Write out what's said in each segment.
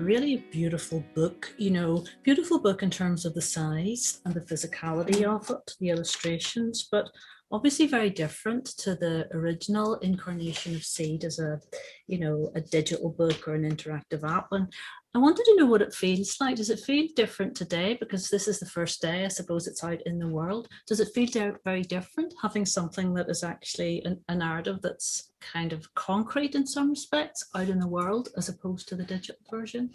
really beautiful book, beautiful book in terms of the size and the physicality of it, the illustrations, but obviously very different to the original incarnation of Seed as a digital book or an interactive app. And I wanted to know what it feels like. Does it feel different today? Because this is the first day, I suppose, it's out in the world. Does it feel very different having something that is actually a narrative that's kind of concrete in some respects out in the world as opposed to the digital version?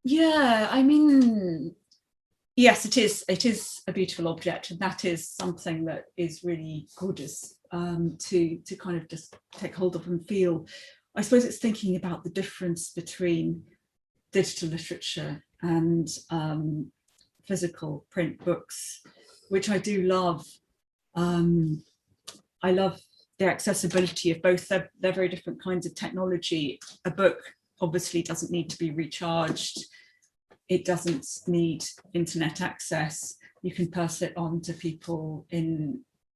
Yeah, I mean, yes, it is a beautiful object, and that is something that is really gorgeous to kind of just take hold of and feel. I suppose it's thinking about the difference between digital literature and physical print books, which I do love. I love the accessibility of both. They're very different kinds of technology. A book obviously doesn't need to be recharged. It doesn't need internet access. You can pass it on to people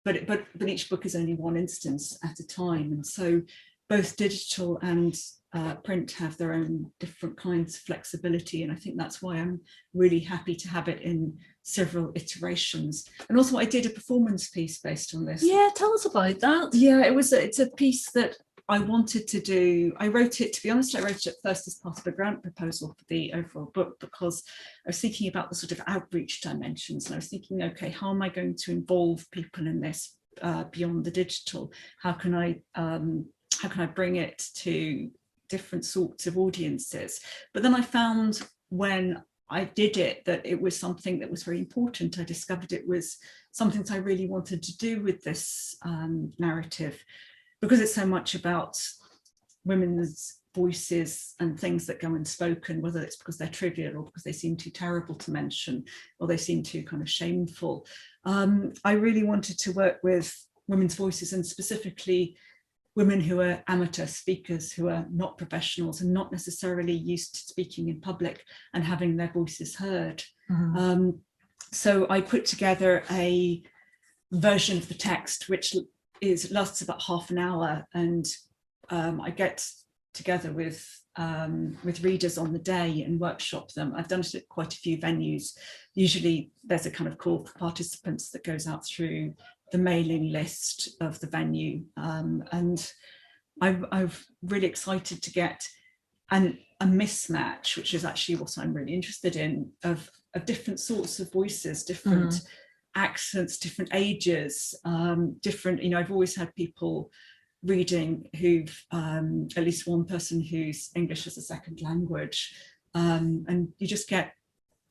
but each book is only one instance at a time. And so both digital and print have their own different kinds of flexibility. And I think that's why I'm really happy to have it in several iterations. And also I did a performance piece based on this. Yeah, tell us about that. Yeah, it's a piece that I wanted to do. I wrote it, to be honest, I wrote it first as part of a grant proposal for the overall book, because I was thinking about the sort of outreach dimensions. And I was thinking, okay, how am I going to involve people in this beyond the digital? How can I bring it to different sorts of audiences? But then I found when I did it that it was something that was very important. I discovered it was something that I really wanted to do with this narrative, because it's so much about women's voices and things that go unspoken, whether it's because they're trivial or because they seem too terrible to mention or they seem too kind of shameful. I really wanted to work with women's voices, and specifically women who are amateur speakers, who are not professionals and not necessarily used to speaking in public and having their voices heard. Mm-hmm. So I put together a version of the text which lasts about half an hour, and I get together with readers on the day and workshop them. I've done it at quite a few venues. Usually there's a kind of call for participants that goes out through the mailing list of the venue, and I'm really excited to get a mismatch, which is actually what I'm really interested in, of different sorts of voices, different accents, different ages, different, I've always had people reading who've, at least one person who's English as a second language, and you just get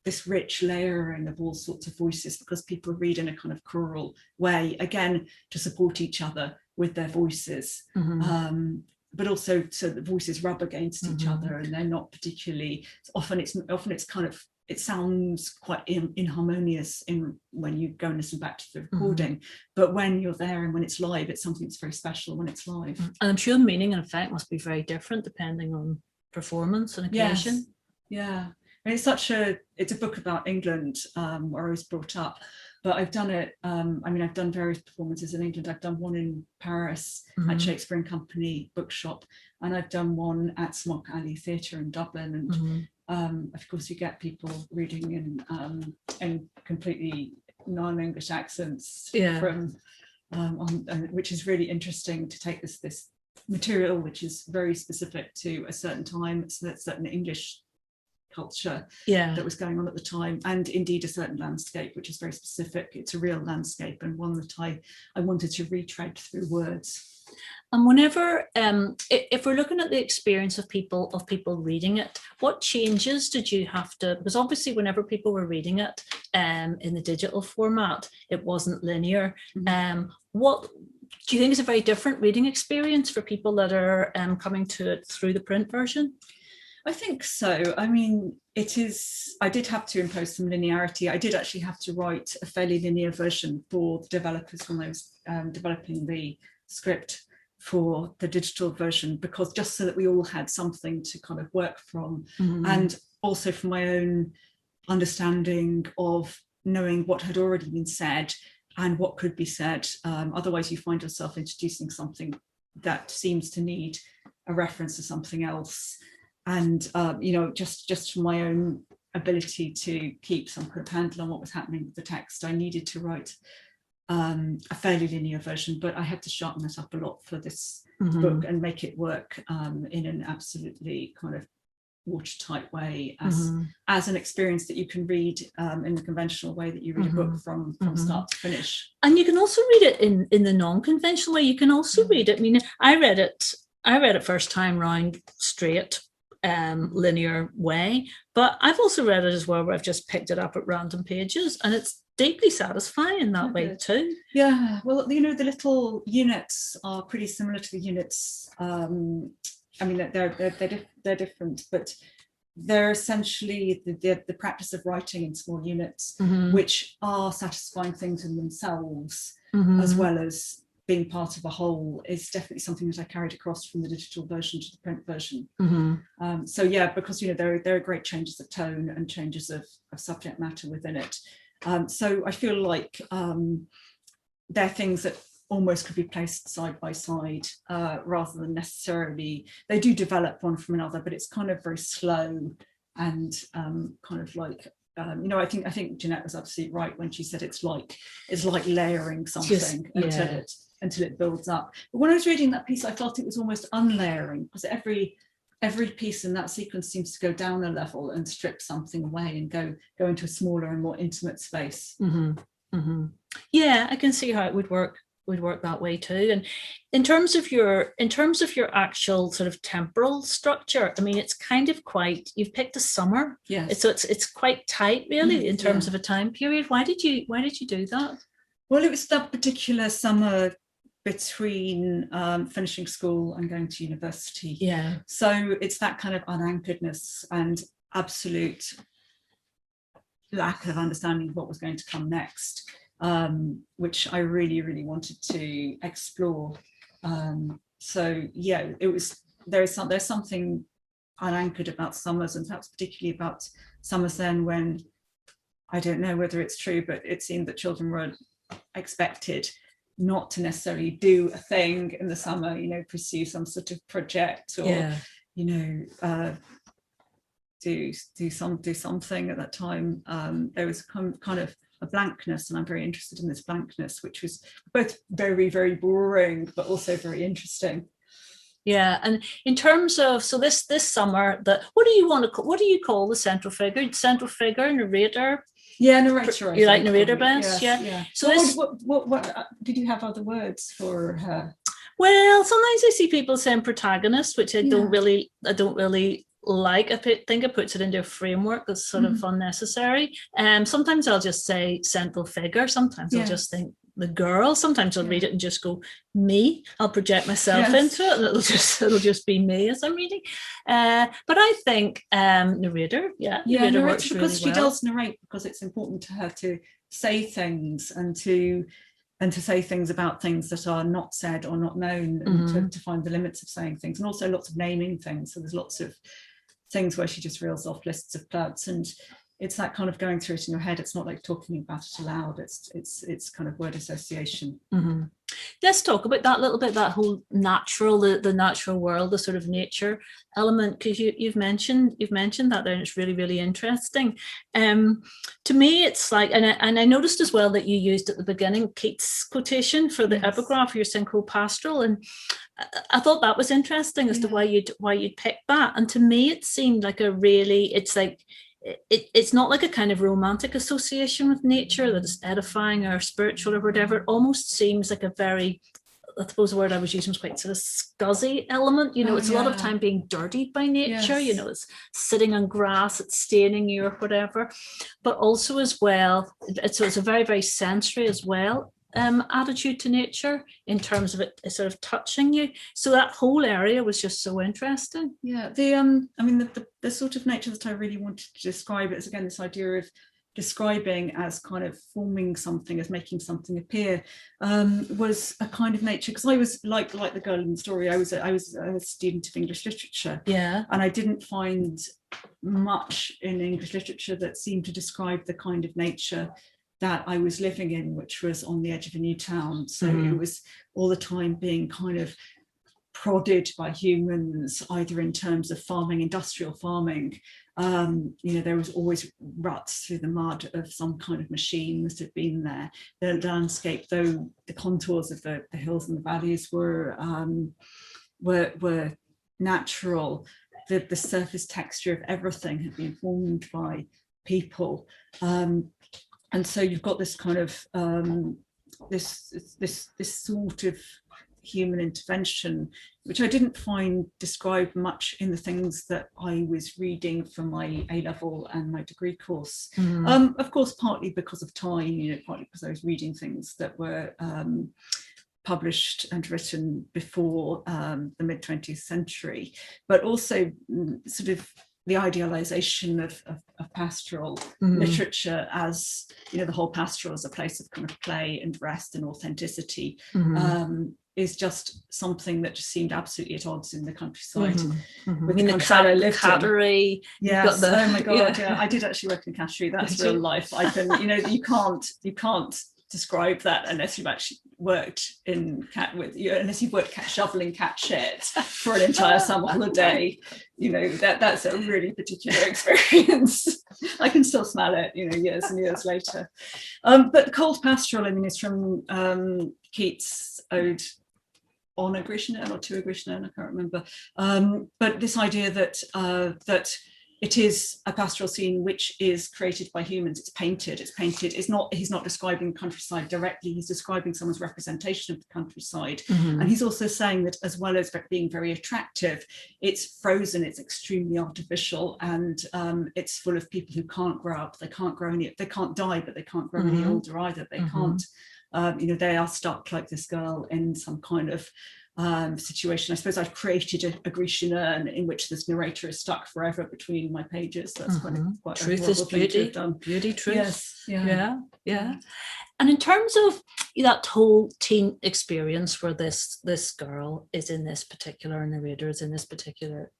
this rich layering of all sorts of voices, because people read in a kind of choral way, again, to support each other with their voices, but also so the voices rub against each other, and they're not particularly, often it's kind of, it sounds quite inharmonious when you go and listen back to the recording, but when you're there and when it's live, it's something that's very special when it's live. And I'm sure meaning and effect must be very different depending on performance and occasion. Yes. Yeah. And it's a book about England, where I was brought up, but I've done it, I've done various performances in England. I've done one in Paris at Shakespeare and Company bookshop, and I've done one at Smock Alley Theatre in Dublin, and of course you get people reading in completely non-English accents, from which is really interesting to take this material, which is very specific to a certain time, it's a certain English culture that was going on at the time, and indeed a certain landscape which is very specific. It's a real landscape, and one that I wanted to retread through words. And whenever if we're looking at the experience of people reading it, what changes did you have to, because obviously whenever people were reading it in the digital format, it wasn't linear. What do you think is a very different reading experience for people that are coming to it through the print version? I think so. I mean, I did have to impose some linearity. I did actually have to write a fairly linear version for the developers when I was developing the script for the digital version, because just so that we all had something to kind of work from, and also for my own understanding of knowing what had already been said and what could be said. Otherwise you find yourself introducing something that seems to need a reference to something else. you know, just from my own ability to keep some kind of handle on what was happening with the text, I needed to write a fairly linear version, but I had to sharpen it up a lot for this book and make it work in an absolutely kind of watertight way, as an experience that you can read in the conventional way that you read a book from start to finish. And you can also read it in the non-conventional way. You can also read it. I mean, I read it first time round straight, linear way, but I've also read it as well where I've just picked it up at random pages, and it's deeply satisfying in that way too. Yeah, well, you know, the little units are pretty similar to the units. I mean, they're different, but they're essentially the practice of writing in small units, which are satisfying things in themselves, as well as being part of a whole, is definitely something that I carried across from the digital version to the print version. So yeah, because, you know, there are great changes of tone and changes of subject matter within it. So I feel like they're things that almost could be placed side by side, rather than necessarily, they do develop one from another, but it's kind of very slow and kind of like, you know, I think Jeanette was absolutely right when she said it's like layering something until it builds up. But when I was reading that piece, I felt it was almost unlayering, because every piece in that sequence seems to go down a level and strip something away and go into a smaller and more intimate space. Yeah, I can see how it would work that way too. And in terms of your actual sort of temporal structure, I mean, it's kind of quite, you've picked a summer, so it's quite tight really in terms of a time period. Why did you do that? Well, it was that particular summer between finishing school and going to university. Yeah. So it's that kind of unanchoredness and absolute lack of understanding of what was going to come next, which I really, really wanted to explore. So yeah, there's something unanchored about summers, and perhaps particularly about summers then when, I don't know whether it's true, but it seemed that children were expected not to necessarily do a thing in the summer, you know, pursue some sort of project or, you know, do something at that time. There was kind of a blankness, and I'm very interested in this blankness, which was both very, very boring, but also very interesting. Yeah, and in terms of, so this summer, what do you call the central figure, narrator? Yeah, narrator. You like narrator best? Yeah. So what did you have other words for her? Well, sometimes I see people saying protagonist, which I don't really like. I think it puts it into a framework that's sort of unnecessary. Sometimes I'll just say central figure. Sometimes I'll just think the girl. Sometimes I'll read it and just go me. I'll project myself into it, and it'll just be me as I'm reading. But I think narrator. Narrator works because really she does narrate, because it's important to her to say things and to say things about things that are not said or not known, and to find the limits of saying things, and also lots of naming things. So there's lots of things where she just reels off lists of plants, and it's that kind of going through it in your head. It's not like talking about it aloud. It's kind of word association. Let's talk about that a little bit, that whole natural, the natural world, the sort of nature element, because you've mentioned that there, and it's really, really interesting. To me, it's like, and I noticed as well that you used at the beginning Keats' quotation for the epigraph, your synchro pastoral, and I thought that was interesting as to why you'd picked that. And to me, it seemed like it's not like a kind of romantic association with nature that is edifying or spiritual or whatever. It almost seems like a very, I suppose the word I was using was quite sort of scuzzy element. You know, it's a lot of time being dirtied by nature. You know, it's sitting on grass, it's staining you or whatever. But also as well, it's a very, very sensory as well attitude to nature in terms of it sort of touching you. So that whole area was just so interesting. Yeah, I mean, the sort of nature that I really wanted to describe is, again, this idea of describing as kind of forming something, as making something appear, was a kind of nature, because I was like the girl in the story, I was a student of English literature, and I didn't find much in English literature that seemed to describe the kind of nature that I was living in, which was on the edge of a new town. So it was all the time being kind of prodded by humans, either in terms of farming, industrial farming. There was always ruts through the mud of some kind of machine that had been there. The landscape, though the contours of the hills and the valleys were natural, the surface texture of everything had been formed by people. And so you've got this kind of this sort of human intervention, which I didn't find described much in the things that I was reading for my A-level and my degree course. Of course, partly because of time, partly because I was reading things that were published and written before the mid-20th century, but also sort of the idealization of pastoral literature as, the whole pastoral as a place of kind of play and rest and authenticity, is just something that just seemed absolutely at odds in the countryside. With the countryside I lived cattery. Yes. Oh my God. Yeah. I did actually work in cattery. That's real life. I can, you can't describe that unless you've actually worked in unless you've worked shoveling cat shit for an entire summer holiday. That's a really particular experience. I can still smell it, years and years later. But Cold Pastoral, is from Keats' ode on a Grecian urn or to a Grecian urn, I can't remember. But this idea that it is a pastoral scene which is created by humans. It's painted. He's not describing countryside directly. He's describing someone's representation of the countryside. And he's also saying that as well as being very attractive, it's frozen, it's extremely artificial, and it's full of people who can't grow up. They can't die, but they can't grow any older either. They can't, they are stuck like this girl in some kind of situation. I suppose I've created a Grecian urn in which this narrator is stuck forever between my pages. That's quite truth is beauty. Beauty, truth. Yes. Yeah. And in terms of that whole teen experience where this girl is in this particular narrator is in this particular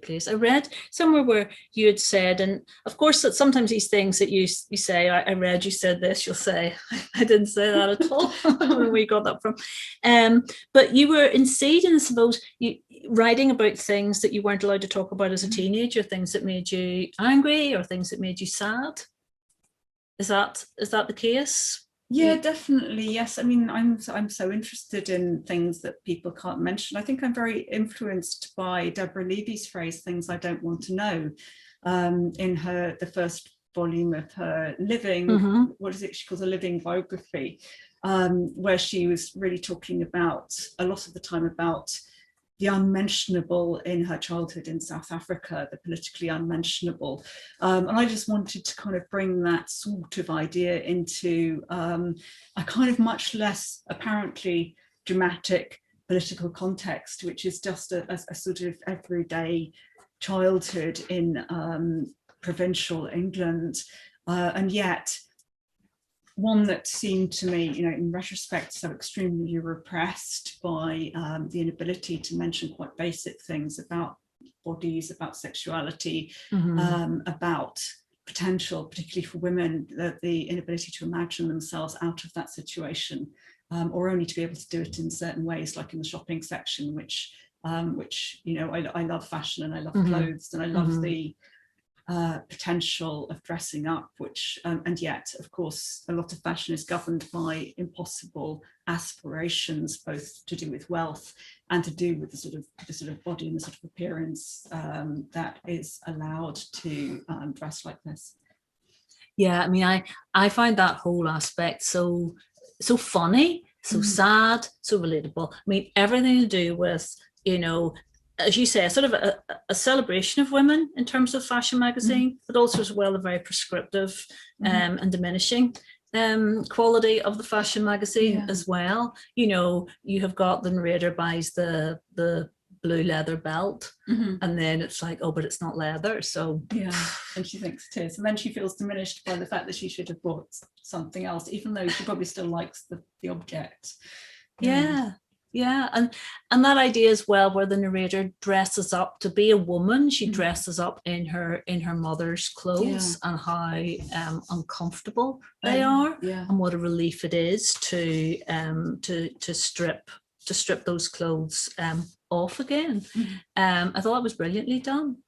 place, I read somewhere where you had said, and of course that sometimes these things that you say, I read you said this, you'll say I didn't say that at all. I don't know where you got that from. But you were indeed, I suppose, you writing about things that you weren't allowed to talk about as a teenager, things that made you angry or things that made you sad. Is that the case? Yeah, definitely. Yes. I'm so interested in things that people can't mention. I think I'm very influenced by Deborah Levy's phrase, things I don't want to know, in the first volume of her living, what is it she calls a living biography, where she was really talking about a lot of the time about the unmentionable in her childhood in South Africa, the politically unmentionable. And I just wanted to kind of bring that sort of idea into a kind of much less apparently dramatic political context, which is just a sort of everyday childhood in provincial England. And yet, one that seemed to me, in retrospect, so extremely repressed by the inability to mention quite basic things about bodies, about sexuality, about potential, particularly for women, the inability to imagine themselves out of that situation, or only to be able to do it in certain ways, like in the shopping section, which I love fashion and I love clothes and I love the potential of dressing up, which and yet of course a lot of fashion is governed by impossible aspirations, both to do with wealth and to do with the sort of body and the sort of appearance that is allowed to dress like this. Yeah, I find that whole aspect so funny, so sad, so relatable. Everything to do with, as you say, a sort of a celebration of women in terms of fashion magazine, but also as well a very prescriptive and diminishing quality of the fashion magazine as well. You have got the narrator buys the blue leather belt, and then it's like, oh, but it's not leather, so and she thinks it is, and then she feels diminished by the fact that she should have bought something else, even though she probably still likes the object. Yeah, and that idea as well, where the narrator dresses up to be a woman, she dresses up in her mother's clothes, and how uncomfortable they are, and what a relief it is to strip those clothes off again. I thought it was brilliantly done.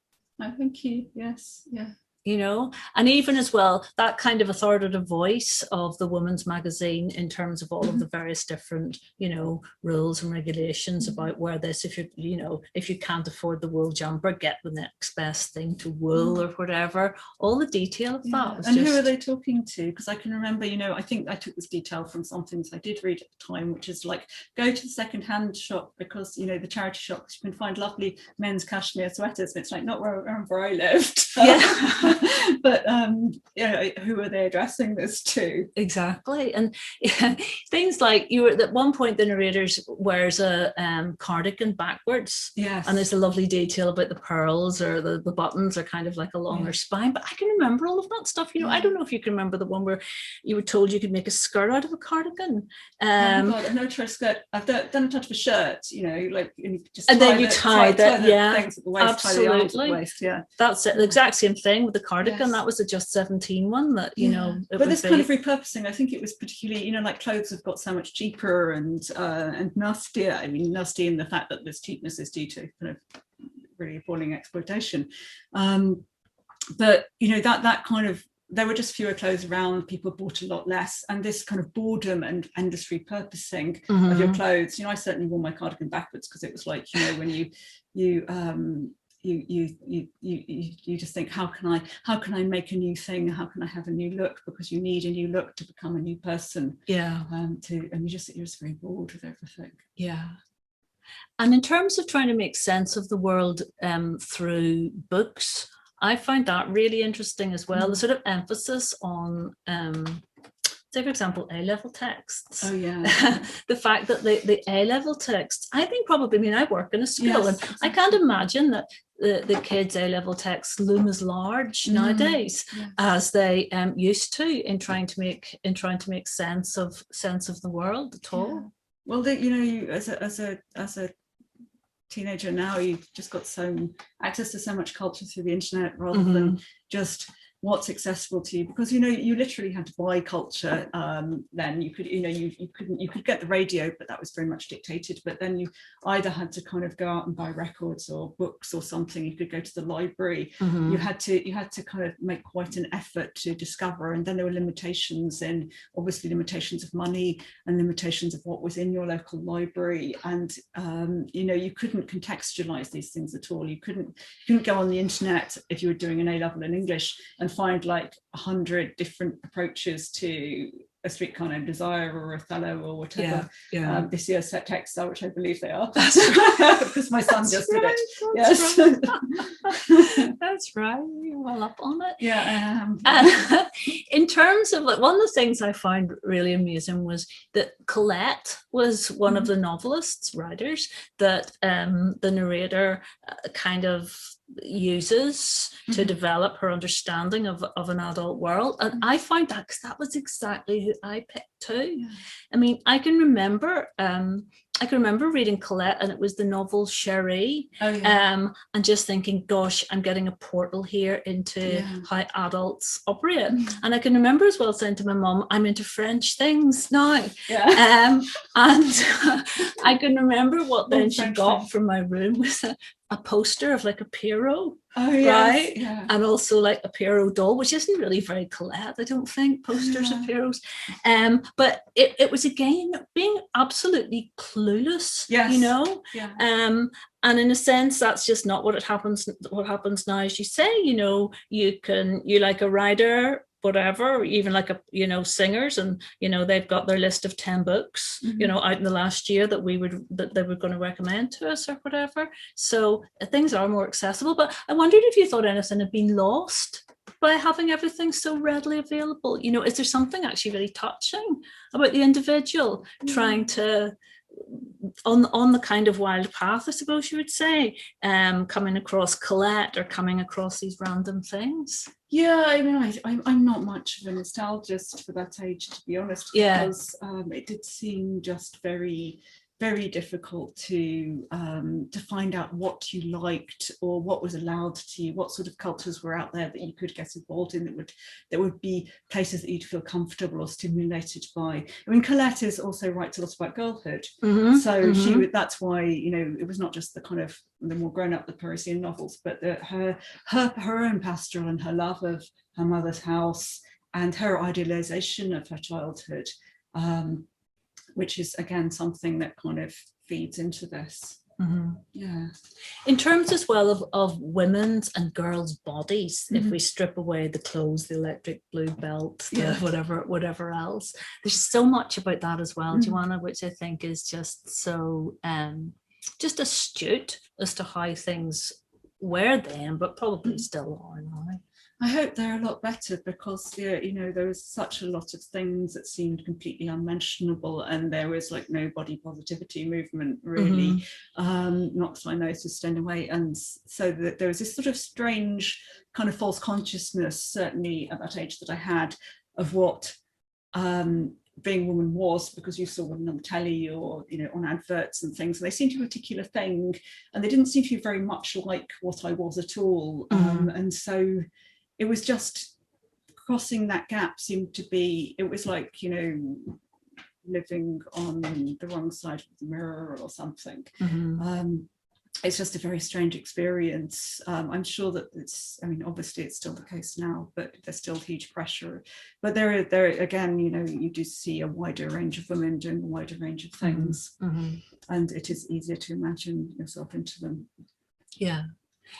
I thank you. Yes, yeah. You know, and even as well, that kind of authoritative voice of the women's magazine in terms of all of the various different, you know, rules and regulations about where this, if if you can't afford the wool jumper, get the next best thing to wool or whatever. All the detail of that was and who are they talking to? Because I can remember, you know, I think I took this detail from some things I did read at the time, which is like, go to the second-hand shop, because, you know, the charity shops, you can find lovely men's cashmere sweaters. And it's like, not where I lived. Yeah. But you know, who are they addressing this to? Exactly. And things like, you were at one point, the narrator wears a cardigan backwards. Yes. And there's a lovely detail about the pearls, or the buttons are kind of like along her spine. But I can remember all of that stuff. You know, I don't know if you can remember the one where you were told you could make a skirt out of a cardigan. Oh my God, I've never tried a skirt. I've done a touch of a shirt, you know, like, and you just and then you tie that, things at the waist, absolutely. Tie the arms at the waist, yeah. That's it. The exact same thing with the cardigan. That was a Just 17 one that, you know. But this kind of repurposing, I think it was particularly, you know, like clothes have got so much cheaper and nastier. I mean, nasty in the fact that this cheapness is due to kind of really appalling exploitation. But, you know, that kind of, there were just fewer clothes around, people bought a lot less, and this kind of boredom and endless repurposing of your clothes. You know, I certainly wore my cardigan backwards because it was like, you know, when you just think, how can I make a new thing? How can I have a new look? Because you need a new look to become a new person. Yeah. And you're just very bored with everything. Yeah. And in terms of trying to make sense of the world through books, I find that really interesting as well. The sort of emphasis on say, for example, A-level texts. Oh, yeah. The fact that the A-level texts, I think probably, I mean, I work in a school, and I can't imagine that the kids' A-level texts loom as large nowadays as they used to in trying to make sense of the world at all. Well, you know, as a teenager now, you've just got access to so much culture through the internet, rather than just what's accessible to you, because, you know, you literally had to buy culture. Then you could, you know, you could get the radio, but that was very much dictated. But then you either had to kind of go out and buy records or books or something. You could go to the library. You had to kind of make quite an effort to discover. And then there were limitations, and obviously limitations of money and limitations of what was in your local library. And you know, you couldn't contextualize these things at all. You couldn't go on the internet if you were doing an A-level in English and find like 100 different approaches to A Streetcar Named Desire or Othello or whatever. This year's set texts are, which I believe they are. Because my son just did it. Yes. Right. That's right. You're well up on it. Yeah. In terms of, like, one of the things I found really amusing was that Colette was one of the novelists, writers, that the narrator kind of uses to develop her understanding of an adult world. And I found that, because that was exactly who I picked too. I mean, I can remember reading Colette, and it was the novel Cherie, and just thinking, gosh, I'm getting a portal here into how adults operate. And I can remember as well saying to my mum, I'm into French things now. And I can remember what then she got from my room was a poster of like a Pierrot. Right? Yeah. And also like a Pierrot doll, which isn't really very Colette, I don't think, posters of Pierrots. But it was, again, being absolutely clueless, you know? And in a sense, that's just not what happens now, as you say. You know, you like a writer, whatever, even like singers, and, you know, they've got their list of 10 books, you know, out in the last year that they were going to recommend to us or whatever. So things are more accessible. But I wondered if you thought anything had been lost by having everything so readily available. You know, is there something actually really touching about the individual trying to, on the kind of wild path, I suppose you would say, coming across Colette or coming across these random things? Yeah, I mean, I'm not much of a nostalgist for that age, to be honest, because it did seem just very, very difficult to find out what you liked or what was allowed to you, what sort of cultures were out there that you could get involved in, that would be places that you'd feel comfortable or stimulated by. I mean, Colette is also writes a lot about girlhood, so that's why, you know, it was not just the kind of the more grown up, the Parisian novels, but her own pastoral and her love of her mother's house and her idealization of her childhood. Which is again something that kind of feeds into this. Yeah. In terms as well of women's and girls' bodies, if we strip away the clothes, the electric blue belt, the whatever else, there's so much about that as well, Joanna, which I think is just so just astute as to how things were then, but probably still are now. I hope they're a lot better, because you know, there was such a lot of things that seemed completely unmentionable, and there was like no body positivity movement really, not that I noticed anyway, and so that there was this sort of strange kind of false consciousness, certainly at that age that I had, of what being a woman was, because you saw women on the telly or, you know, on adverts and things, and they seemed to be a particular thing, and they didn't seem to be very much like what I was at all, and so it was just crossing that gap seemed to be, it was like, you know, living on the wrong side of the mirror or something. It's just a very strange experience. I'm sure that it's, I mean, obviously it's still the case now, but there's still huge pressure. But there again, you know, you do see a wider range of women doing a wider range of things, and it is easier to imagine yourself into them. Yeah.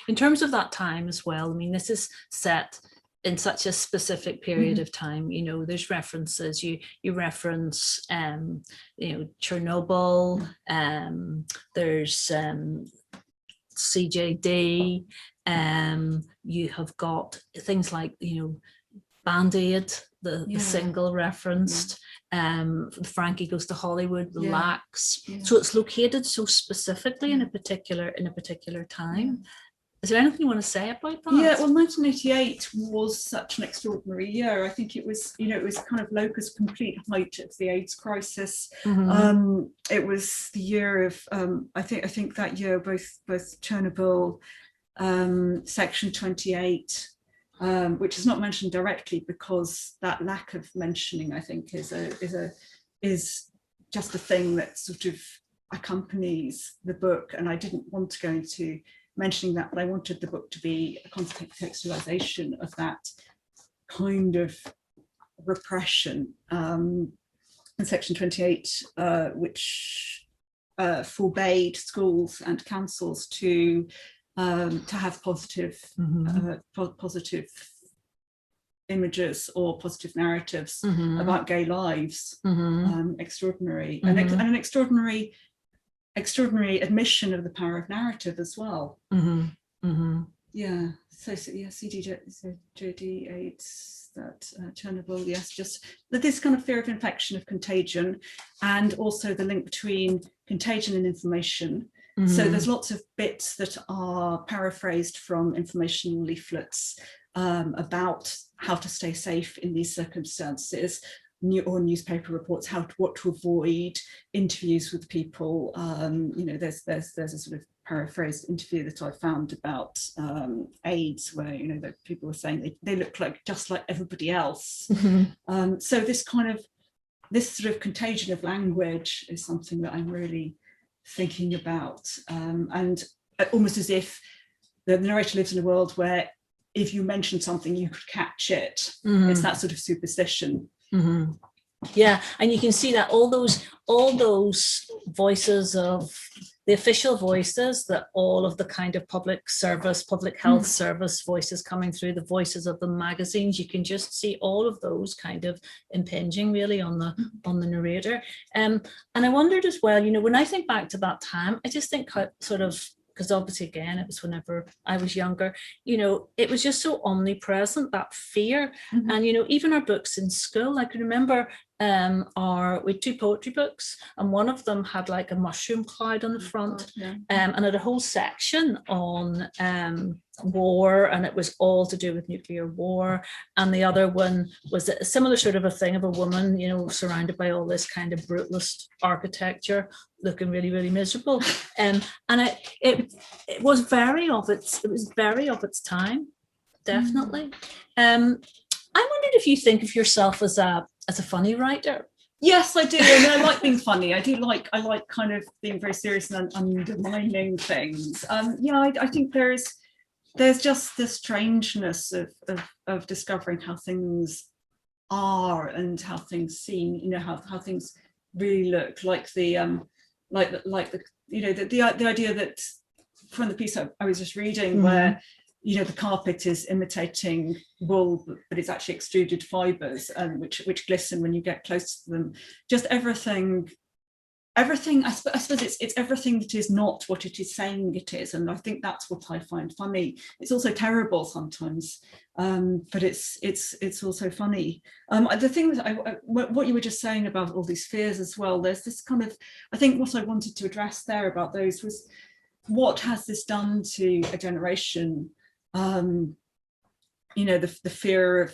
In terms of that time as well, I mean, this is set in such a specific period of time. You know, there's references, you reference, you know, Chernobyl, there's CJD, you have got things like, you know, Band-Aid, the single referenced, Frankie Goes to Hollywood, Lax. So it's located so specifically in a particular time. Is there anything you want to say about that? Yeah, well, 1988 was such an extraordinary year. I think it was, you know, it was kind of locus complete height of the AIDS crisis. It was the year of, I think that year, both Chernobyl, Section 28, which is not mentioned directly, because that lack of mentioning, I think, is just a thing that sort of accompanies the book. And I didn't want to go into mentioning that, but I wanted the book to be a contextualization of that kind of repression. And Section 28, which forbade schools and councils to have positive images or positive narratives about gay lives. Extraordinary, and an extraordinary admission of the power of narrative as well. Yeah, so yeah, CJD, AIDS, that Chernobyl, yes, just this kind of fear of infection, of contagion, and also the link between contagion and information. So there's lots of bits that are paraphrased from informational leaflets about how to stay safe in these circumstances, or newspaper reports, what to avoid, interviews with people. You know, there's a sort of paraphrased interview that I found about AIDS, where, you know, that people were saying they look like just like everybody else. So this sort of contagion of language is something that I'm really thinking about, and almost as if the narrator lives in a world where if you mention something you could catch it. It's that sort of superstition. Yeah, and you can see that all those voices of the official voices, that all of the kind of public health service voices coming through, the voices of the magazines, you can just see all of those kind of impinging really on the narrator. And I wondered as well, you know, when I think back to that time, I just think how sort of, because obviously again it was whenever I was younger, you know, it was just so omnipresent, that fear. And you know, even our books in school, I can remember are with two poetry books, and one of them had like a mushroom cloud on the front, yeah. and had a whole section on war, and it was all to do with nuclear war. And the other one was a similar sort of a thing of a woman, you know, surrounded by all this kind of brutalist architecture, looking really, really miserable. And it was very of its time, definitely. I wondered if you think of yourself as a funny writer. Yes, I do. And I like being funny. I like kind of being very serious and undermining things. I think there's just the strangeness of discovering how things are and how things seem, you know, how things really look, like the you know, the idea that from the piece I was just reading, where you know the carpet is imitating wool, but it's actually extruded fibers, which glisten when you get close to them. Just everything. I suppose it's everything that is not what it is saying it is, and I think that's what I find funny. It's also terrible sometimes, but it's also funny. The thing that what you were just saying about all these fears as well. There's this kind of, I think what I wanted to address there about those was, what has this done to a generation? You know, the fear of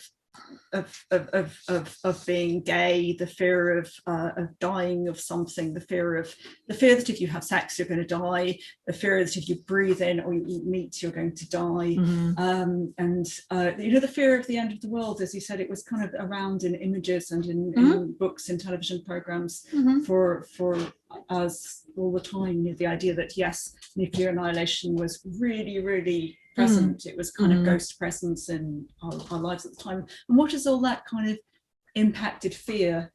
being gay, the fear of dying of something, the fear that if you have sex you're going to die, the fear that if you breathe in or you eat meat you're going to die, and you know, the fear of the end of the world. As you said, it was kind of around in images and in books and television programs for us all the time. You know, the idea that yes, nuclear annihilation was really, really present. It was kind of ghost presence in our lives at the time. And what has all that kind of impacted fear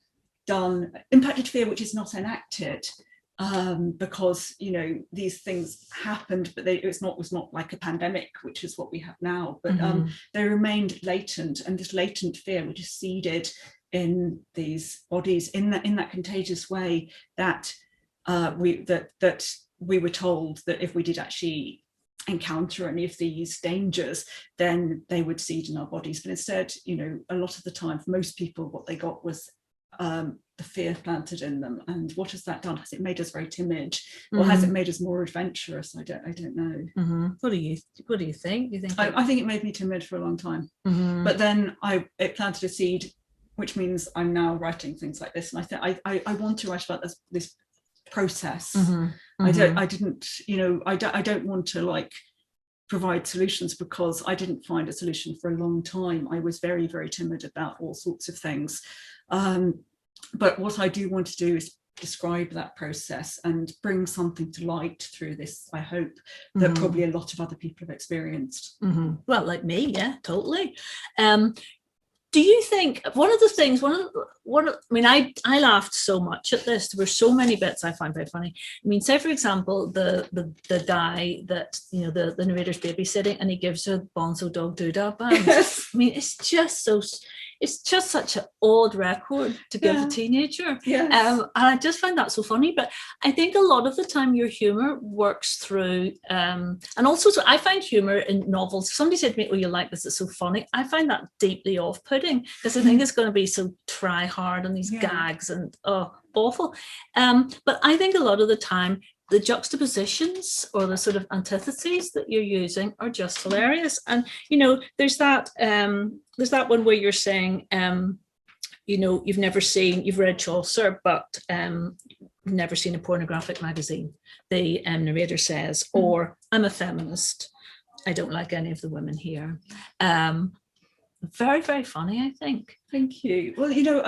which is not enacted, because you know these things happened, but it was not like a pandemic, which is what we have now, but they remained latent, and this latent fear which is seeded in these bodies in that contagious way that we were told that if we did actually encounter any of these dangers, then they would seed in our bodies. But instead, you know, a lot of the time for most people what they got was the fear planted in them. And what has that done? Has it made us very timid, or has it made us more adventurous? I don't know. What do you think? I think it made me timid for a long time, but then it planted a seed, which means I'm now writing things like this, and I want to write about this process. I didn't, you know, I don't want to like provide solutions, because I didn't find a solution for a long time. I was very, very timid about all sorts of things. But what I do want to do is describe that process and bring something to light through this, I hope, that probably a lot of other people have experienced. Well, like me, yeah, totally. Do you think one of the things, I mean, I laughed so much at this. There were so many bits I found very funny. I mean, say, for example, the guy that, you know, the narrator's babysitting, and he gives her Bonzo Dog Doodah band. Yes. I mean, it's just such an odd record to give a teenager. Yes. And I just find that so funny. But I think a lot of the time your humor works through, and also so I find humor in novels. Somebody said to me, "Oh, you like this? It's so funny." I find that deeply off-putting, because I think it's going to be so try hard on these gags and awful. But I think a lot of the time the juxtapositions or the sort of antitheses that you're using are just hilarious. And you know, there's that one where you're saying, you know, you've read Chaucer, but never seen a pornographic magazine, the narrator says, or I'm a feminist, I don't like any of the women here. Very, very funny, I think. Thank you. Well, you know,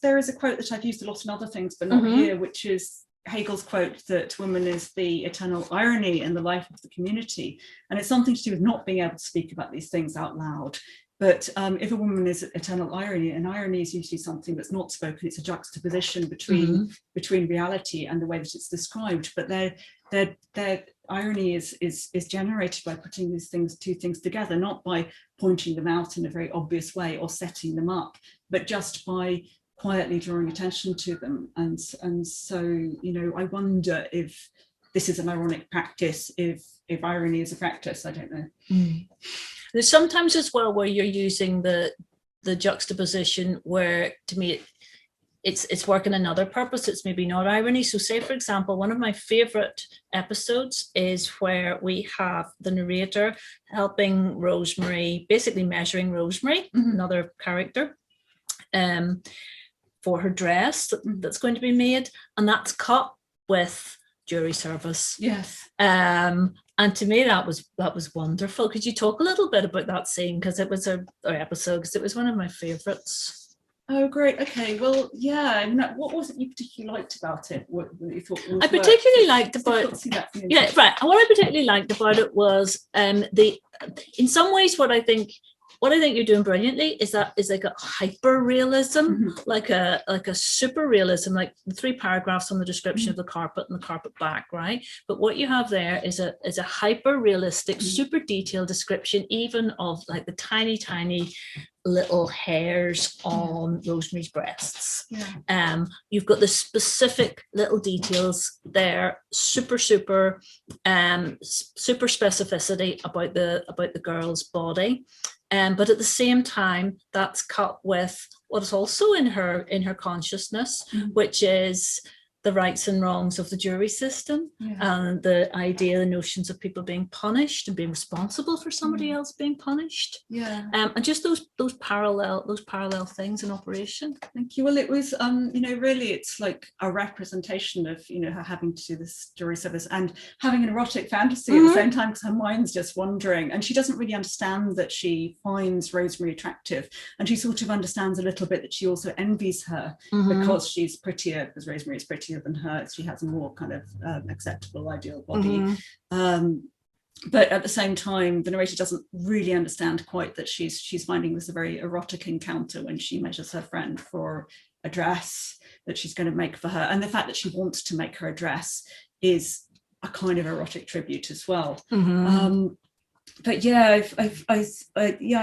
there is a quote that I've used a lot in other things, but not here, which is Hegel's quote that woman is the eternal irony in the life of the community. And it's something to do with not being able to speak about these things out loud. But if a woman is eternal irony, and irony is usually something that's not spoken, it's a juxtaposition between reality and the way that it's described. But their irony is generated by putting these two things together, not by pointing them out in a very obvious way or setting them up, but just by quietly drawing attention to them. And so, you know, I wonder if this is an ironic practice, if irony is a practice. I don't know. There's sometimes as well where you're using the juxtaposition where, to me, it's working another purpose. It's maybe not irony. So say, for example, one of my favorite episodes is where we have the narrator helping Rosemary, basically measuring Rosemary, another character, for her dress that's going to be made, and that's cut with jury service. Yes. And to me, that was wonderful. Could you talk a little bit about that scene? Because it was or episode, because it was one of my favorites. Oh, great. Okay. Well, yeah. And what was it you particularly liked about it? What you thought was I particularly liked about right. What I particularly liked about it was in some ways what I think you're doing brilliantly is like a hyper realism, like a super realism, like the 3 paragraphs on the description of the carpet and the carpet back, right? But what you have there is a hyper realistic, super detailed description, even of like the tiny little hairs on Rosemary's breasts. Yeah. You've got the specific little details there, super specificity about the girl's body. But at the same time, that's cut with what is also in her consciousness, which is the rights and wrongs of the jury system, and the notions of people being punished and being responsible for somebody else being punished. And just those parallel things in operation. Thank you. Well, it was really it's like a representation of her having to do this jury service and having an erotic fantasy at the same time, because her mind's just wandering and she doesn't really understand that she finds Rosemary attractive, and she sort of understands a little bit that she also envies her because she's prettier, because Rosemary is prettier than her. She has a more kind of acceptable ideal body. But at the same time, the narrator doesn't really understand quite that she's finding this a very erotic encounter when she measures her friend for a dress that she's going to make for her, and the fact that she wants to make her a dress is a kind of erotic tribute as well. But yeah, I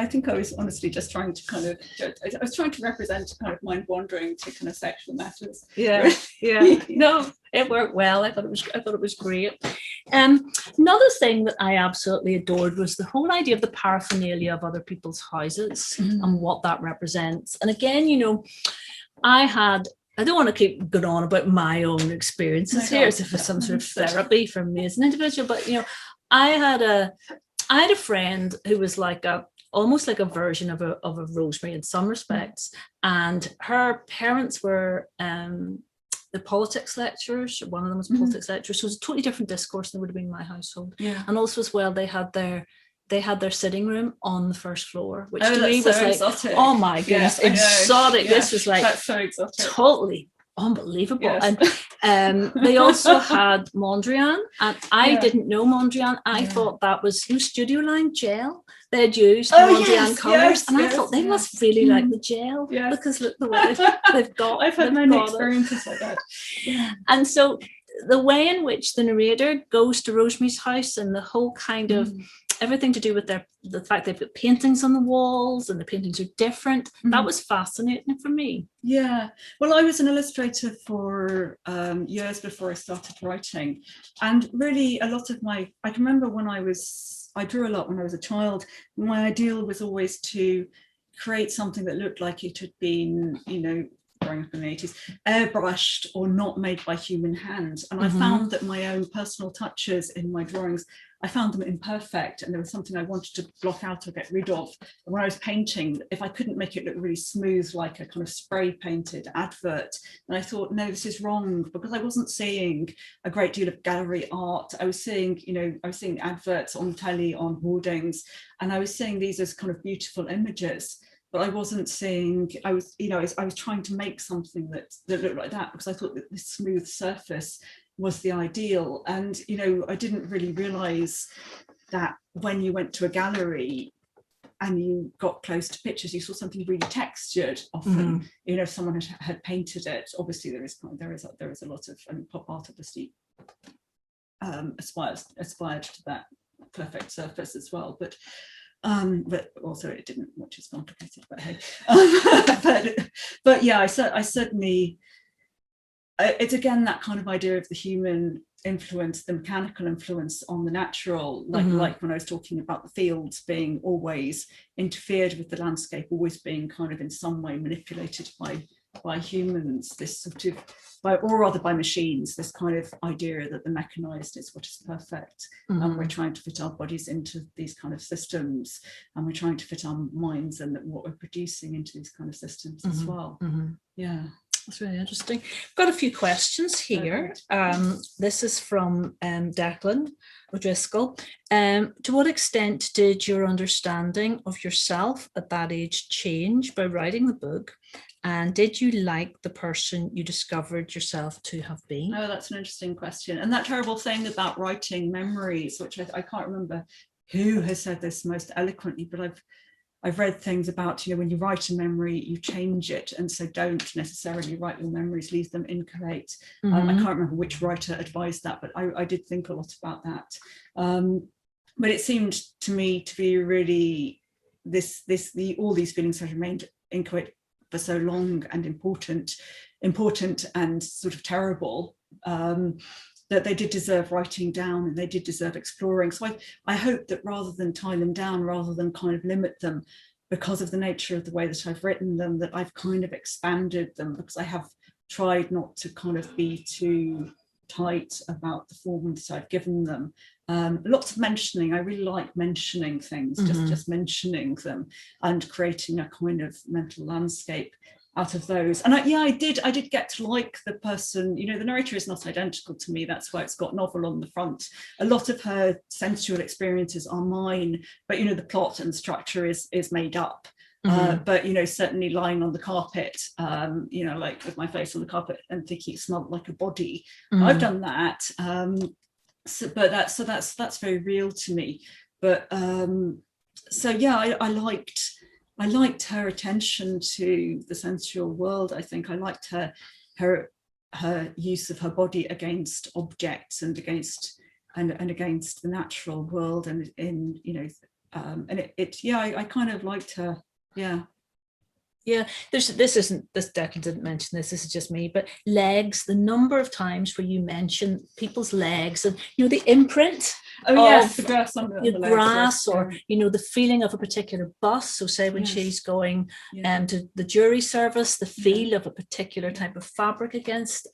think I was honestly just trying to I was trying to represent kind of mind wandering to kind of sexual matters. No, it worked well. I thought it was great. Another thing that I absolutely adored was the whole idea of the paraphernalia of other people's houses and what that represents. And again, I don't want to keep going on about my own experiences here as if it's some sort of therapy for me as an individual, but I had a friend who was like almost like a version of a Rosemary in some respects, and her parents were the politics lecturers. One of them was a politics lecturer, so it was a totally different discourse than would have been in my household. And also as well, they had their sitting room on the first floor, which to me was like exotic. Oh my goodness, exotic. This was like that's so exotic. Totally unbelievable. And they also had Mondrian, and I didn't know Mondrian. I thought that was Studio Line gel they had used Mondrian colours, and I thought they must really like the gel because look the way they've got. I've had many experiences like that. And so the way in which the narrator goes to Rosemary's house and the whole kind of everything to do with the fact they've got paintings on the walls and the paintings are different, that was fascinating for me. Yeah, well, I was an illustrator for years before I started writing, and really a lot of I can remember when I drew a lot when I was a child. My ideal was always to create something that looked like it had been, growing up in the 80s, airbrushed or not made by human hands. And I found that my own personal touches in my drawings, I found them imperfect, and there was something I wanted to block out or get rid of. And when I was painting, if I couldn't make it look really smooth, like a kind of spray painted advert, and I thought, no, this is wrong, because I wasn't seeing a great deal of gallery art. I was seeing, adverts on telly, on hoardings, and I was seeing these as kind of beautiful images. But I wasn't seeing, I was trying to make something that looked like that, because I thought that this smooth surface was the ideal. And, I didn't really realize that when you went to a gallery and you got close to pictures, you saw something really textured often. If someone had painted it. Obviously there is a lot of, pop art obviously aspired to that perfect surface as well. But also it didn't, which is complicated, but hey. but yeah, I certainly, it's again that kind of idea of the human influence, the mechanical influence on the natural, like when I was talking about the fields being always interfered with the landscape, always being kind of in some way manipulated by by humans, this sort of, or rather by machines, this kind of idea that the mechanized is what is perfect. And we're trying to fit our bodies into these kind of systems, and we're trying to fit our minds and what we're producing into these kind of systems as well. Yeah. That's really interesting. Got a few questions here. This is from Declan O'Driscoll. To what extent did your understanding of yourself at that age change by writing the book? And did you like the person you discovered yourself to have been? Oh, that's an interesting question. And that terrible thing about writing memories, which I can't remember who has said this most eloquently, but I've read things about, when you write a memory, you change it. And so don't necessarily write your memories, leave them inchoate. I can't remember which writer advised that, but I did think a lot about that. But it seemed to me to be really all these feelings have remained inchoate for so long and important and sort of terrible, that they did deserve writing down, and they did deserve exploring. So I hope that rather than tie them down, rather than kind of limit them because of the nature of the way that I've written them, that I've kind of expanded them, because I have tried not to kind of be too tight about the form that I've given them. Lots of mentioning. I really like mentioning things, just mentioning them and creating a kind of mental landscape out of those. And I did get to like the person. The narrator is not identical to me. That's why it's got novel on the front. A lot of her sensual experiences are mine, but the plot and structure is made up. But certainly lying on the carpet, like with my face on the carpet and thinking it smelled like a body. I've done that. But that's very real to me. But so yeah, I liked her attention to the sensual world. I think I liked her use of her body against objects and against the natural world, and I kind of liked her. Yeah, this Declan didn't mention this is just me, but legs, the number of times where you mention people's legs and the imprint the grass on the grass, or the feeling of a particular bus. So say when she's going to the jury service, the feel of a particular type of fabric against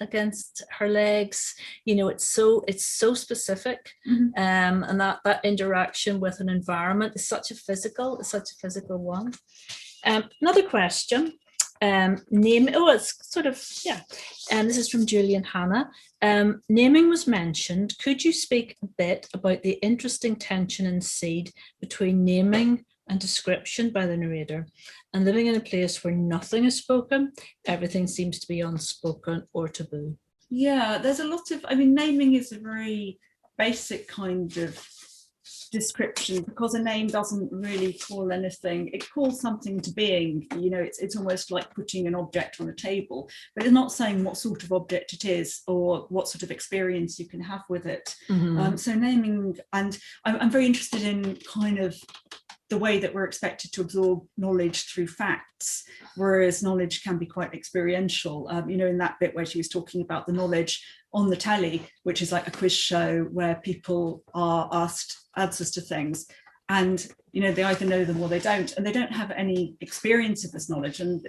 her legs, it's so specific. And that interaction with an environment is such a physical one. Another question, this is from Julian Hannah. Naming was mentioned. Could you speak a bit about the interesting tension and seed between naming and description by the narrator, and living in a place where nothing is spoken, everything seems to be unspoken or taboo? Yeah, there's a lot of, naming is a very basic kind of description, because a name doesn't really call anything. It calls something to being. It's almost like putting an object on a table, but it's not saying what sort of object it is or what sort of experience you can have with it. So naming, and I'm very interested in kind of the way that we're expected to absorb knowledge through facts, whereas knowledge can be quite experiential. In that bit where she was talking about the knowledge on the telly, which is like a quiz show where people are asked answers to things, and they either know them or they don't, and they don't have any experience of this knowledge, and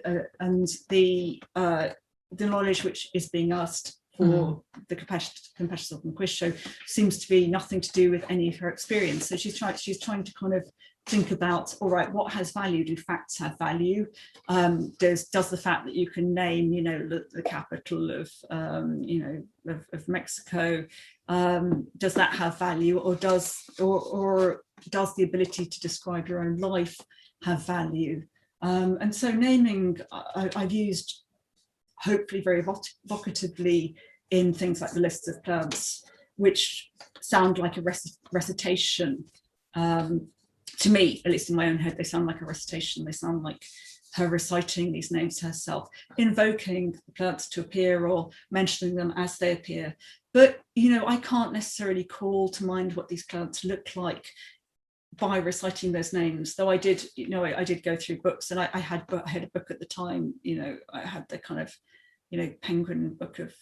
the knowledge which is being asked for the competitors on the quiz show seems to be nothing to do with any of her experience. So she's trying to kind of think about, all right, what has value? Do facts have value? Does the fact that you can name, the capital of Mexico, does that have value, or does the ability to describe your own life have value? And so naming, I've used hopefully very evocatively in things like the lists of plants, which sound like a recitation. To me, at least in my own head, they sound like a recitation. They sound like her reciting these names to herself, invoking the plants to appear or mentioning them as they appear. But, I can't necessarily call to mind what these plants look like by reciting those names, though I did go through books, and I had a book at the time, I had the kind of, Penguin Book of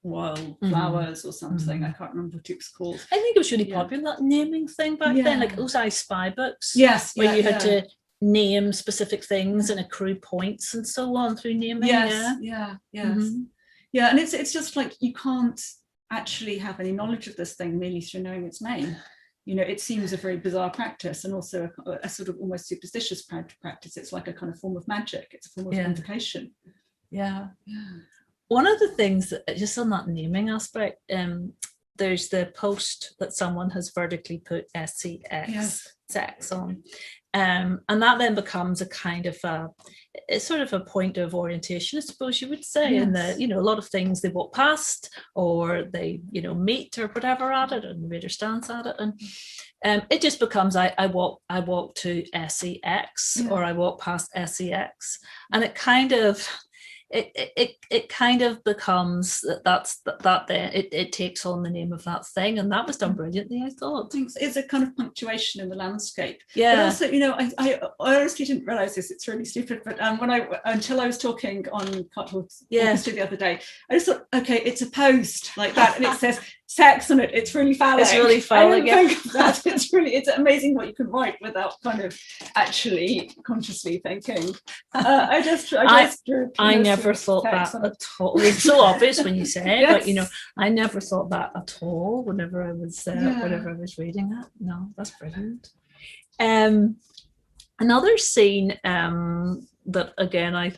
Wild Flowers or something. I can't remember what it was called. I think it was really popular, that naming thing back then, like those I Spy books. Yes, where you had to name specific things and accrue points and so on through naming. Yes, yes. Yeah, and it's just like you can't actually have any knowledge of this thing merely through knowing its name. You know, it seems a very bizarre practice, and also a sort of almost superstitious practice. It's like a kind of form of magic. It's a form of invocation. Yeah. One of the things that, just on that naming aspect, there's the post that someone has vertically put SCX sex on. And that then becomes a kind of it's sort of a point of orientation, I suppose you would say, in that, you know, a lot of things they walk past or they, you know, meet or whatever at it, and the reader stands at it, and it just becomes I walk to SEX or I walk past SEX, and it kind of it kind of becomes that then it takes on the name of that thing, and that was done brilliantly, I thought. It's a kind of punctuation in the landscape. Yeah. But also, you know, I honestly didn't realize this. It's really stupid. But until I was talking on Cartwheel's Orchestra the other day, I just thought, okay, it's a post like that, and it says sex on it. It's really phallic. It's really phallic. I didn't think of that. It's amazing what you can write without kind of actually consciously thinking. I never thought that at all. It's so obvious when you say it, but you know, I never thought that at all whenever I was reading it. No, that's brilliant. Another scene that again I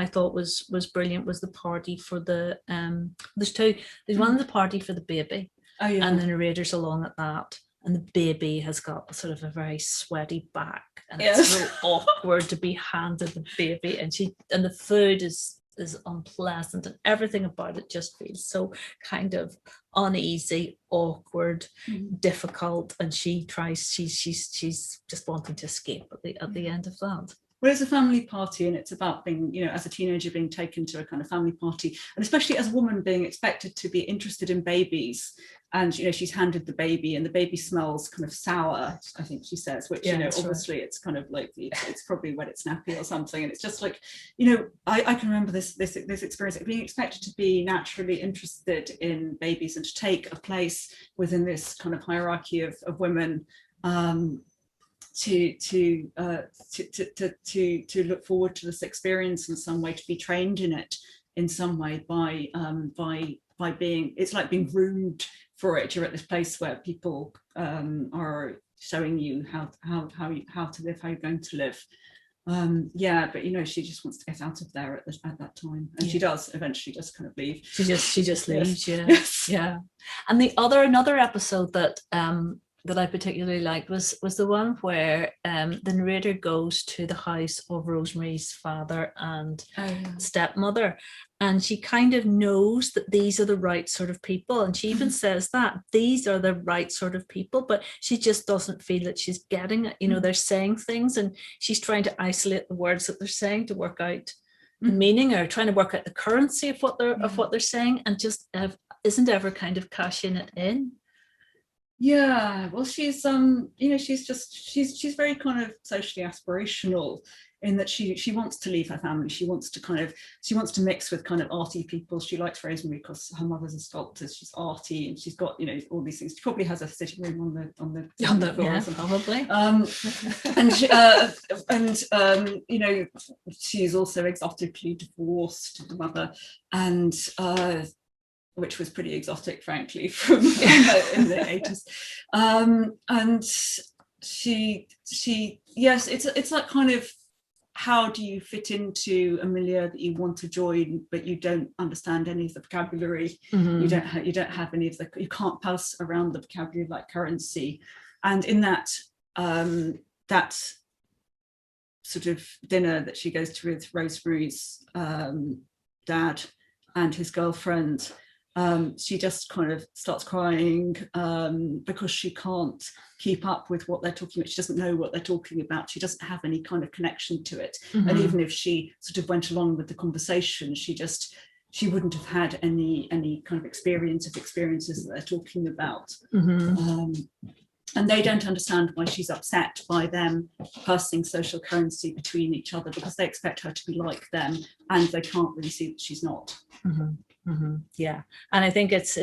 thought was brilliant was the party for the there's one the party for the baby, and the narrator's along at that, and the baby has got sort of a very sweaty back, and it's real awkward to be handed the baby, and the food is unpleasant, and everything about it just feels so kind of uneasy, awkward, difficult, and she's just wanting to escape at the end of that. Well, it's a family party, and it's about being, you know, as a teenager being taken to a kind of family party, and especially as a woman being expected to be interested in babies. And, you know, she's handed the baby, and the baby smells kind of sour, I think she says, which, you know, obviously it's kind of like, it's probably wet its nappy or something. And it's just like, you know, I can remember this experience of being expected to be naturally interested in babies and to take a place within this kind of hierarchy of women, to look forward to this experience in some way, to be trained in it in some way by being, it's like being groomed for it. You're at this place where people are showing you how to live, how you're going to live. But you know, she just wants to get out of there at that time, and she does eventually just kind of leave. She just leaves. Yeah. And another episode that I particularly liked was the one where the narrator goes to the house of Rosemary's father and stepmother, and she kind of knows that these are the right sort of people, and she even says that these are the right sort of people, but she just doesn't feel that she's getting it. You know, they're saying things, and she's trying to isolate the words that they're saying to work out the meaning, or trying to work out the currency of what they're saying, and just isn't ever kind of cashing it in. Yeah, well, she's you know, she's very kind of socially aspirational in that she wants to leave her family. She wants to mix with kind of arty people. She likes Rosemary because her mother's a sculptor. She's arty, and she's got, you know, all these things. She probably has a sitting room on the floor, yeah, probably. And you know, she's also exotically divorced, the mother, and which was pretty exotic, frankly, from in the 80s. And she yes, it's that kind of, how do you fit into a milieu that you want to join, but you don't understand any of the vocabulary. You don't have any of the, you can't pass around the vocabulary like currency. And in that that sort of dinner that she goes to with Rosemary's dad and his girlfriend, she just kind of starts crying because she can't keep up with what they're talking about. She doesn't know what they're talking about. She doesn't have any kind of connection to it. And even if she sort of went along with the conversation, she wouldn't have had any kind of experiences that they're talking about. And they don't understand why she's upset by them passing social currency between each other, because they expect her to be like them, and they can't really see that she's not. Yeah, and I think it's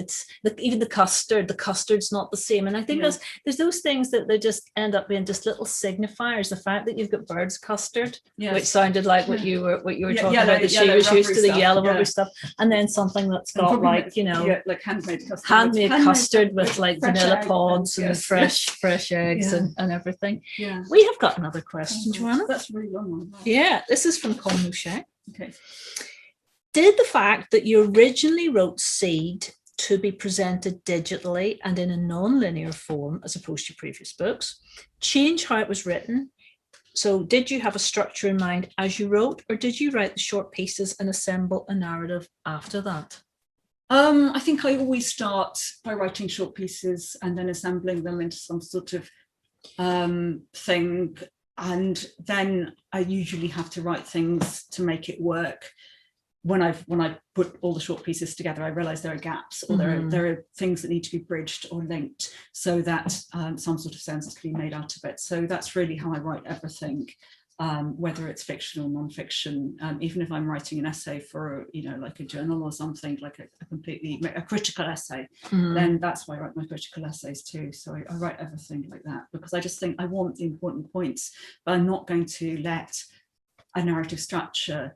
even the custard's not the same, and I think there's those things that they just end up being just little signifiers. The fact that you've got bird's custard, which sounded like what you were talking about, that she was used to the yellow rubbery stuff, and then something that's got like like handmade custard with like vanilla pods and fresh eggs and everything. We have got another question, Joanna. That's a really long one. Yeah, this is from Colin O'Shea. Okay. Did the fact that you originally wrote Seed to be presented digitally and in a non-linear form as opposed to previous books change how it was written? So did you have a structure in mind as you wrote, or did you write the short pieces and assemble a narrative after that? I think I always start by writing short pieces and then assembling them into some sort of thing. And then I usually have to write things to make it work. When I put all the short pieces together, I realize there are gaps, or there are things that need to be bridged or linked so that some sort of sense can be made out of it. So that's really how I write everything, whether it's fiction or non-fiction. Even if I'm writing an essay for, like a journal or something, like a critical essay, then that's why I write my critical essays too. So I write everything like that, because I just think I want the important points, but I'm not going to let a narrative structure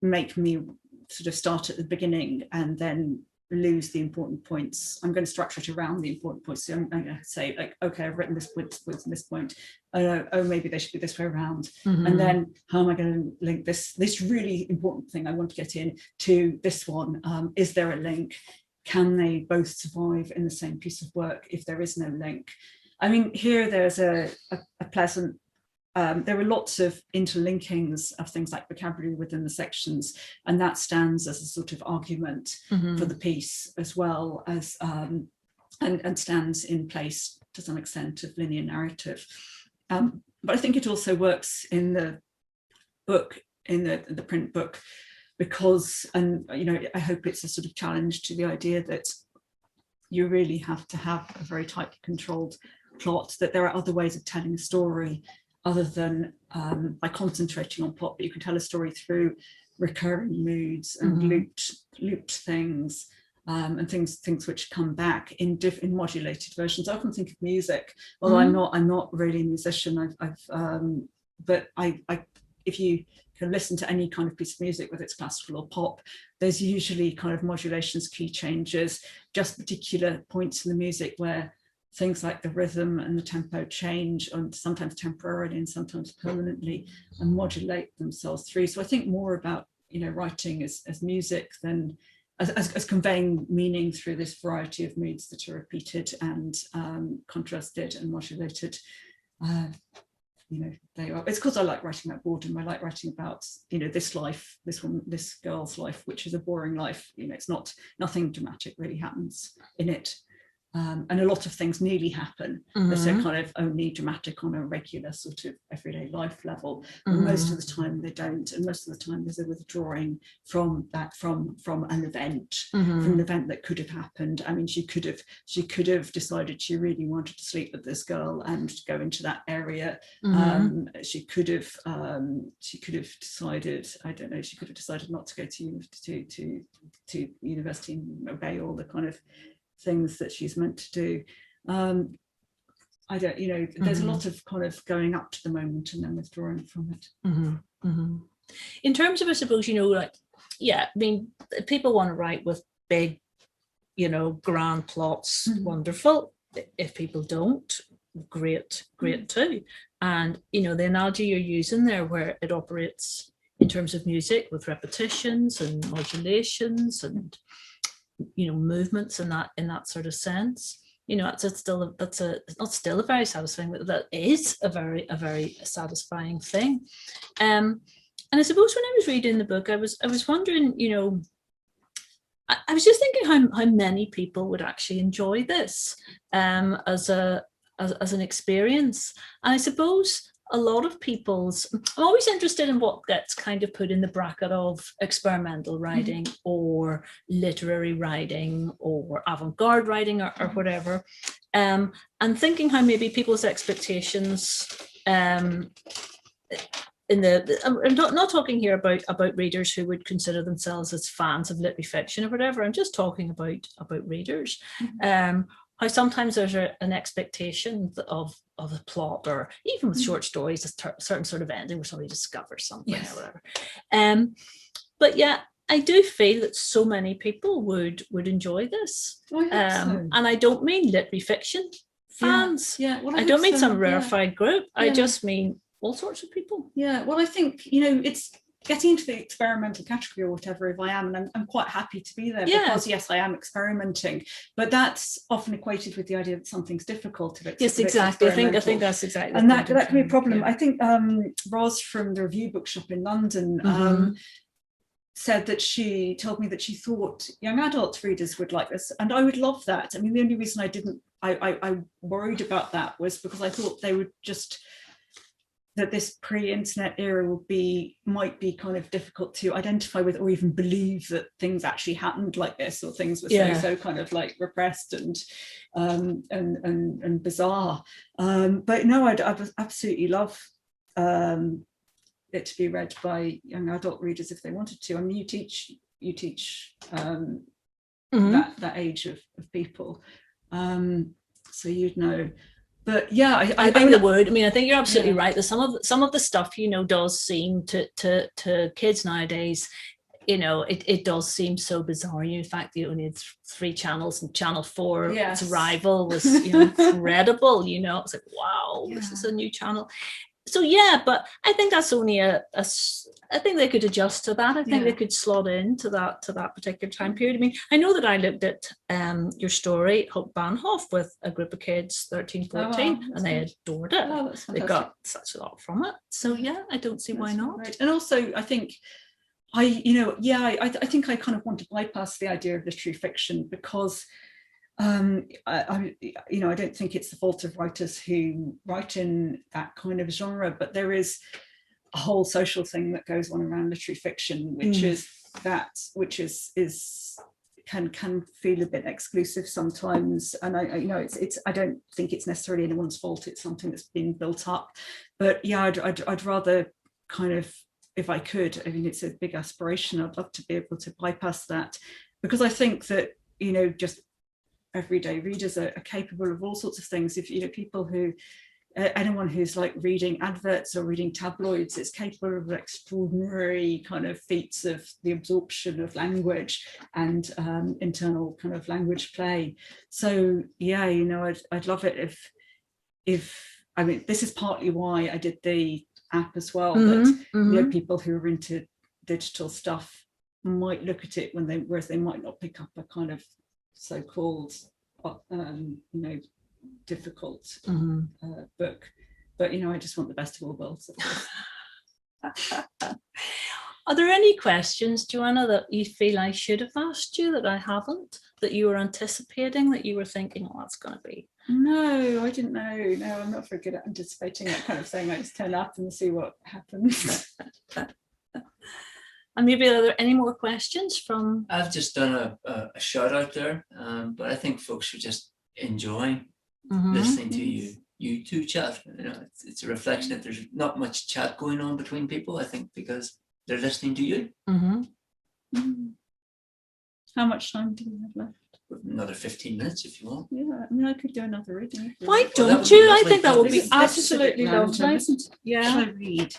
make me sort of start at the beginning and then lose the important points. I'm going to structure it around the important points. So I'm going to say, like, okay, I've written this with this point. Oh, maybe they should be this way around. And then how am I going to link this really important thing I want to get in to this one? Is there a link? Can they both survive in the same piece of work if there is no link? I mean, here there's a pleasant there are lots of interlinkings of things like vocabulary within the sections, and that stands as a sort of argument for the piece, as well as and stands in place to some extent of linear narrative. But I think it also works in the book, in the print book, because, and I hope it's a sort of challenge to the idea that you really have to have a very tightly controlled plot, that there are other ways of telling a story other than by concentrating on plot, but you can tell a story through recurring moods and looped things, and things which come back in modulated versions. I often think of music, although I'm not really a musician. But if you can listen to any kind of piece of music, whether it's classical or pop, there's usually kind of modulations, key changes, just particular points in the music where things like the rhythm and the tempo change, and sometimes temporarily and sometimes permanently, and modulate themselves through. So I think more about writing as music than as conveying meaning through this variety of moods that are repeated and contrasted and modulated. It's because I like writing about boredom. I like writing about this life, this girl's life, which is a boring life. It's nothing dramatic really happens in it. And a lot of things nearly happen that are kind of only dramatic on a regular sort of everyday life level. But most of the time they don't, and most of the time there's a withdrawing from an event, from an event that could have happened. I mean, she could have decided she really wanted to sleep with this girl and go into that area. She could have decided, I don't know, she could have decided not to go to university and obey all the kind of things that she's meant to do. I don't, there's a lot of kind of going up to the moment and then withdrawing from it. In terms of, I suppose, I mean, people want to write with big, grand plots, wonderful. If people don't, great too. And, the analogy you're using there, where it operates in terms of music with repetitions and modulations and movements in that sort of sense, it's not still a very satisfying, but that is a very satisfying thing. And I suppose when I was reading the book, I was wondering, I was just thinking how many people would actually enjoy this as an experience. And I suppose a lot of I'm always interested in what gets kind of put in the bracket of experimental writing or literary writing or avant-garde writing or whatever, and thinking how maybe people's expectations I'm not talking here about readers who would consider themselves as fans of literary fiction or whatever. I'm just talking about readers. How sometimes there's an expectation of a plot, or even with short stories, a certain sort of ending where somebody discovers something or whatever. But yeah, I do feel that so many people would enjoy this. And I don't mean literary fiction fans. Well, I don't mean some rarefied group. I just mean all sorts of people. Well, I think, it's getting into the experimental category or whatever if I am, and I'm quite happy to be there because yes, I am experimenting, but that's often equated with the idea that something's difficult. Yes, exactly. I think that's exactly, and that can be a problem. I think Roz from the Review Bookshop in London said that she told me that she thought young adult readers would like this, and I would love that. I mean, the only reason I worried about that was because I thought they would just, that this pre-internet era might be kind of difficult to identify with, or even believe that things actually happened like this, or things were so kind of like repressed and bizarre. But no, I'd absolutely love it to be read by young adult readers if they wanted to. I mean, you teach that age of people, so you'd know. But yeah, I think they would. I mean, I think you're absolutely right. That some of the stuff, does seem to kids nowadays, it does seem so bizarre. In fact, you only had 3 channels, and Channel 4, its rival, was incredible. It's like, wow, this is a new channel. So yeah, but I think that's only I think they could adjust to that. I think they could slot into that particular time period. I mean, I know that I looked at your story, Hope Bahnhof, with a group of kids, 13, 14, and they adored it. They got such a lot from it. So yeah, I don't see why not. Right. And also, I think I think I kind of want to bypass the idea of literary fiction because I don't think it's the fault of writers who write in that kind of genre, but there is a whole social thing that goes on around literary fiction, which can feel a bit exclusive sometimes. And I don't think it's necessarily anyone's fault. It's something that's been built up. But yeah, I'd rather kind of, if I could, I mean, it's a big aspiration. I'd love to be able to bypass that, because I think that, just everyday readers are capable of all sorts of things. If people who anyone who's like reading adverts or reading tabloids is capable of extraordinary kind of feats of the absorption of language and internal kind of language play. So yeah, I'd love it if I mean, this is partly why I did the app as well, that people who are into digital stuff might look at it whereas they might not pick up a kind of so-called difficult book. But I just want the best of all worlds, of course. Are there any questions, Joanna, that you feel I should have asked you that I haven't, that you were anticipating, that you were thinking, oh, that's going to be? No, I didn't know. No, I'm not very good at anticipating that kind of thing. I just turn up and see what happens. And maybe are there any more questions from? I've just done a shout out there, but I think folks are just enjoying listening to you two chat. It's a reflection that there's not much chat going on between people, I think, because they're listening to you. How much time do we have left? Another 15 minutes if you want. Yeah, I mean, I could do another reading. Why don't you? I think that would be absolutely lovely. Yeah. Shall I read?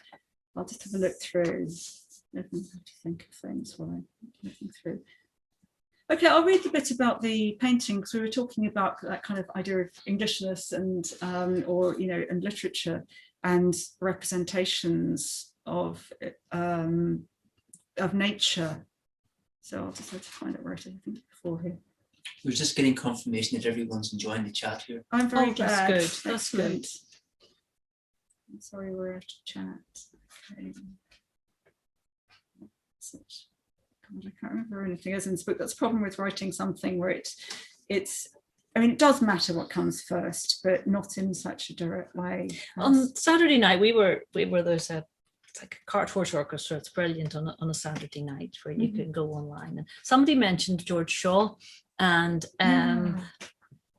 I'll just have a look through. I have to think of things while I'm looking through. Okay, I'll read a bit about the painting, because we were talking about that kind of idea of Englishness and and literature and representations of nature. So I'll just have to find it right, I think, before here. We're just getting confirmation that everyone's enjoying the chat here. I'm very glad. That's good. That's good. I'm sorry, we're out of chat. Okay. God, I can't remember anything else in this book. That's the problem with writing something where it's I mean, it does matter what comes first, but not in such a direct way. On Saturday night, we were there's it's like a cart horse orchestra. It's brilliant on a Saturday night where you can go online. And somebody mentioned George Shaw, and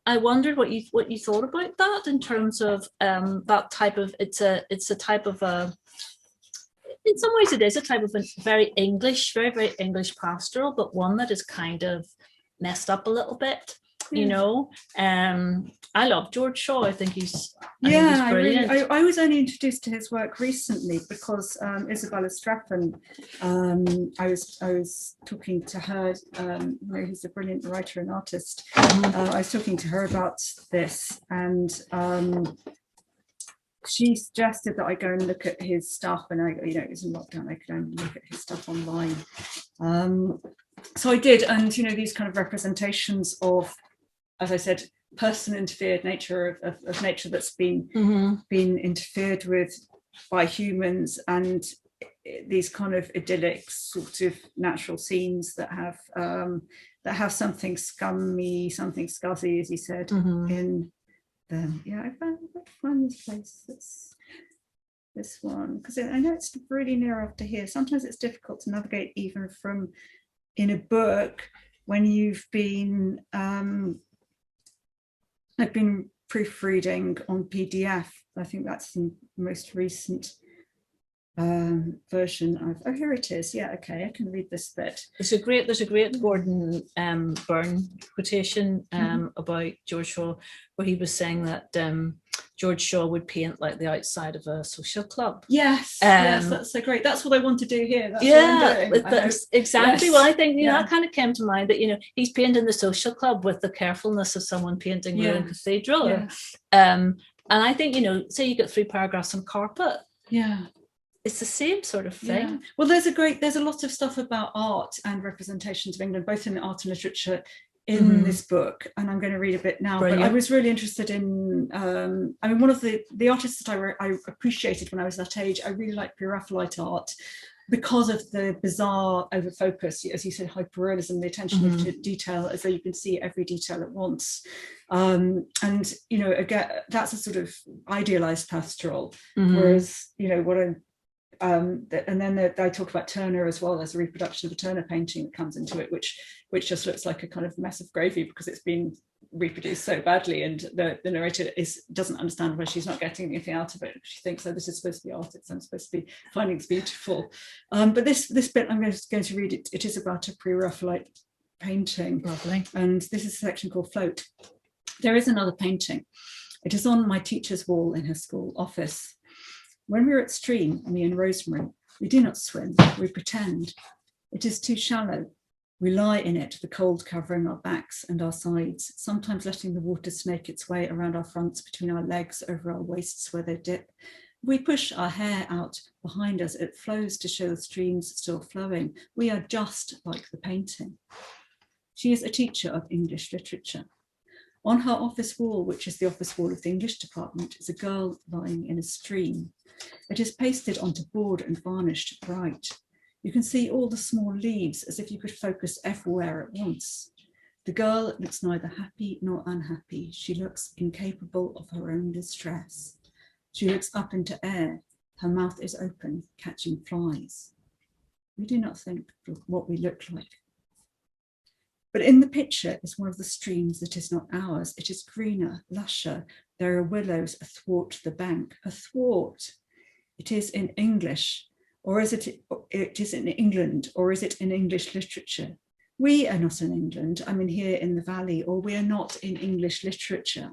I wondered what you thought about that in terms of that type of it's a type of in some ways it is a type of a very English, very, very English pastoral, but one that is kind of messed up a little bit, you know. I love George Shaw. I think he's brilliant. I was only introduced to his work recently because Isabella Straffen, I was talking to her, you know, who's a brilliant writer and artist. I was talking to her about this, and she suggested that I go and look at his stuff, and I, you know, it was in lockdown, I could only look at his stuff online. So I did, and you know, these kind of representations of, as I said, person-interfered nature of nature that's been interfered with by humans, and these kind of idyllic sort of natural scenes that have something scummy, something scuzzy, as you said, in them. Yeah, I find this place. This one, because I know it's really near after here. Sometimes it's difficult to navigate even from in a book when you've been I've been proofreading on PDF. I think that's the most recent version of, oh, here it is. Yeah, okay, I can read this bit. There's a great Gordon Byrne quotation about George Shaw, where he was saying that George Shaw would paint like the outside of a social club. Yes, yes, that's so great. That's what I want to do here. That's yeah, that's exactly. Yes. Well, I think, you know, that kind of came to mind, that, you know, he's painting the social club with the carefulness of someone painting Rouen Cathedral. Yeah. And I think, you know, say you get 3 paragraphs on carpet. Yeah. It's the same sort of thing. Yeah. Well, there's a lot of stuff about art and representations of England, both in art and literature, in this book, and I'm going to read a bit now. Brilliant. But I was really interested in, I mean, one of the artists that I appreciated when I was that age, I really liked Pre-Raphaelite art because of the bizarre overfocus, as you said, hyperrealism, the attention to detail, as though you can see every detail at once. And, you know, again, that's a sort of idealized pastoral, whereas, you know, what I'm, and then I talk about Turner as well. There's a reproduction of a Turner painting that comes into it, which just looks like a kind of mess of gravy because it's been reproduced so badly, and the narrator doesn't understand why she's not getting anything out of it. She thinks, oh, this is supposed to be art, I'm supposed to be finding it's beautiful. But this bit I'm going to read it. It is about a Pre-Raphaelite painting. Lovely. And this is a section called Float. There is another painting. It is on my teacher's wall in her school office. When we are at stream, me and Rosemary, we do not swim, we pretend. It is too shallow. We lie in it, the cold covering our backs and our sides, sometimes letting the water snake its way around our fronts, between our legs, over our waists where they dip. We push our hair out behind us, it flows to show the streams still flowing. We are just like the painting. She is a teacher of English literature. On her office wall, which is the office wall of the English department, is a girl lying in a stream. It is pasted onto board and varnished bright. You can see all the small leaves as if you could focus everywhere at once. The girl looks neither happy nor unhappy. She looks incapable of her own distress. She looks up into air. Her mouth is open, catching flies. We do not think of what we look like. But in the picture is one of the streams that is not ours. It is greener, lusher. There are willows athwart the bank. Athwart. It is in English, or is it is in England, or is it in English literature? We are not in England, I mean here in the valley, or we are not in English literature.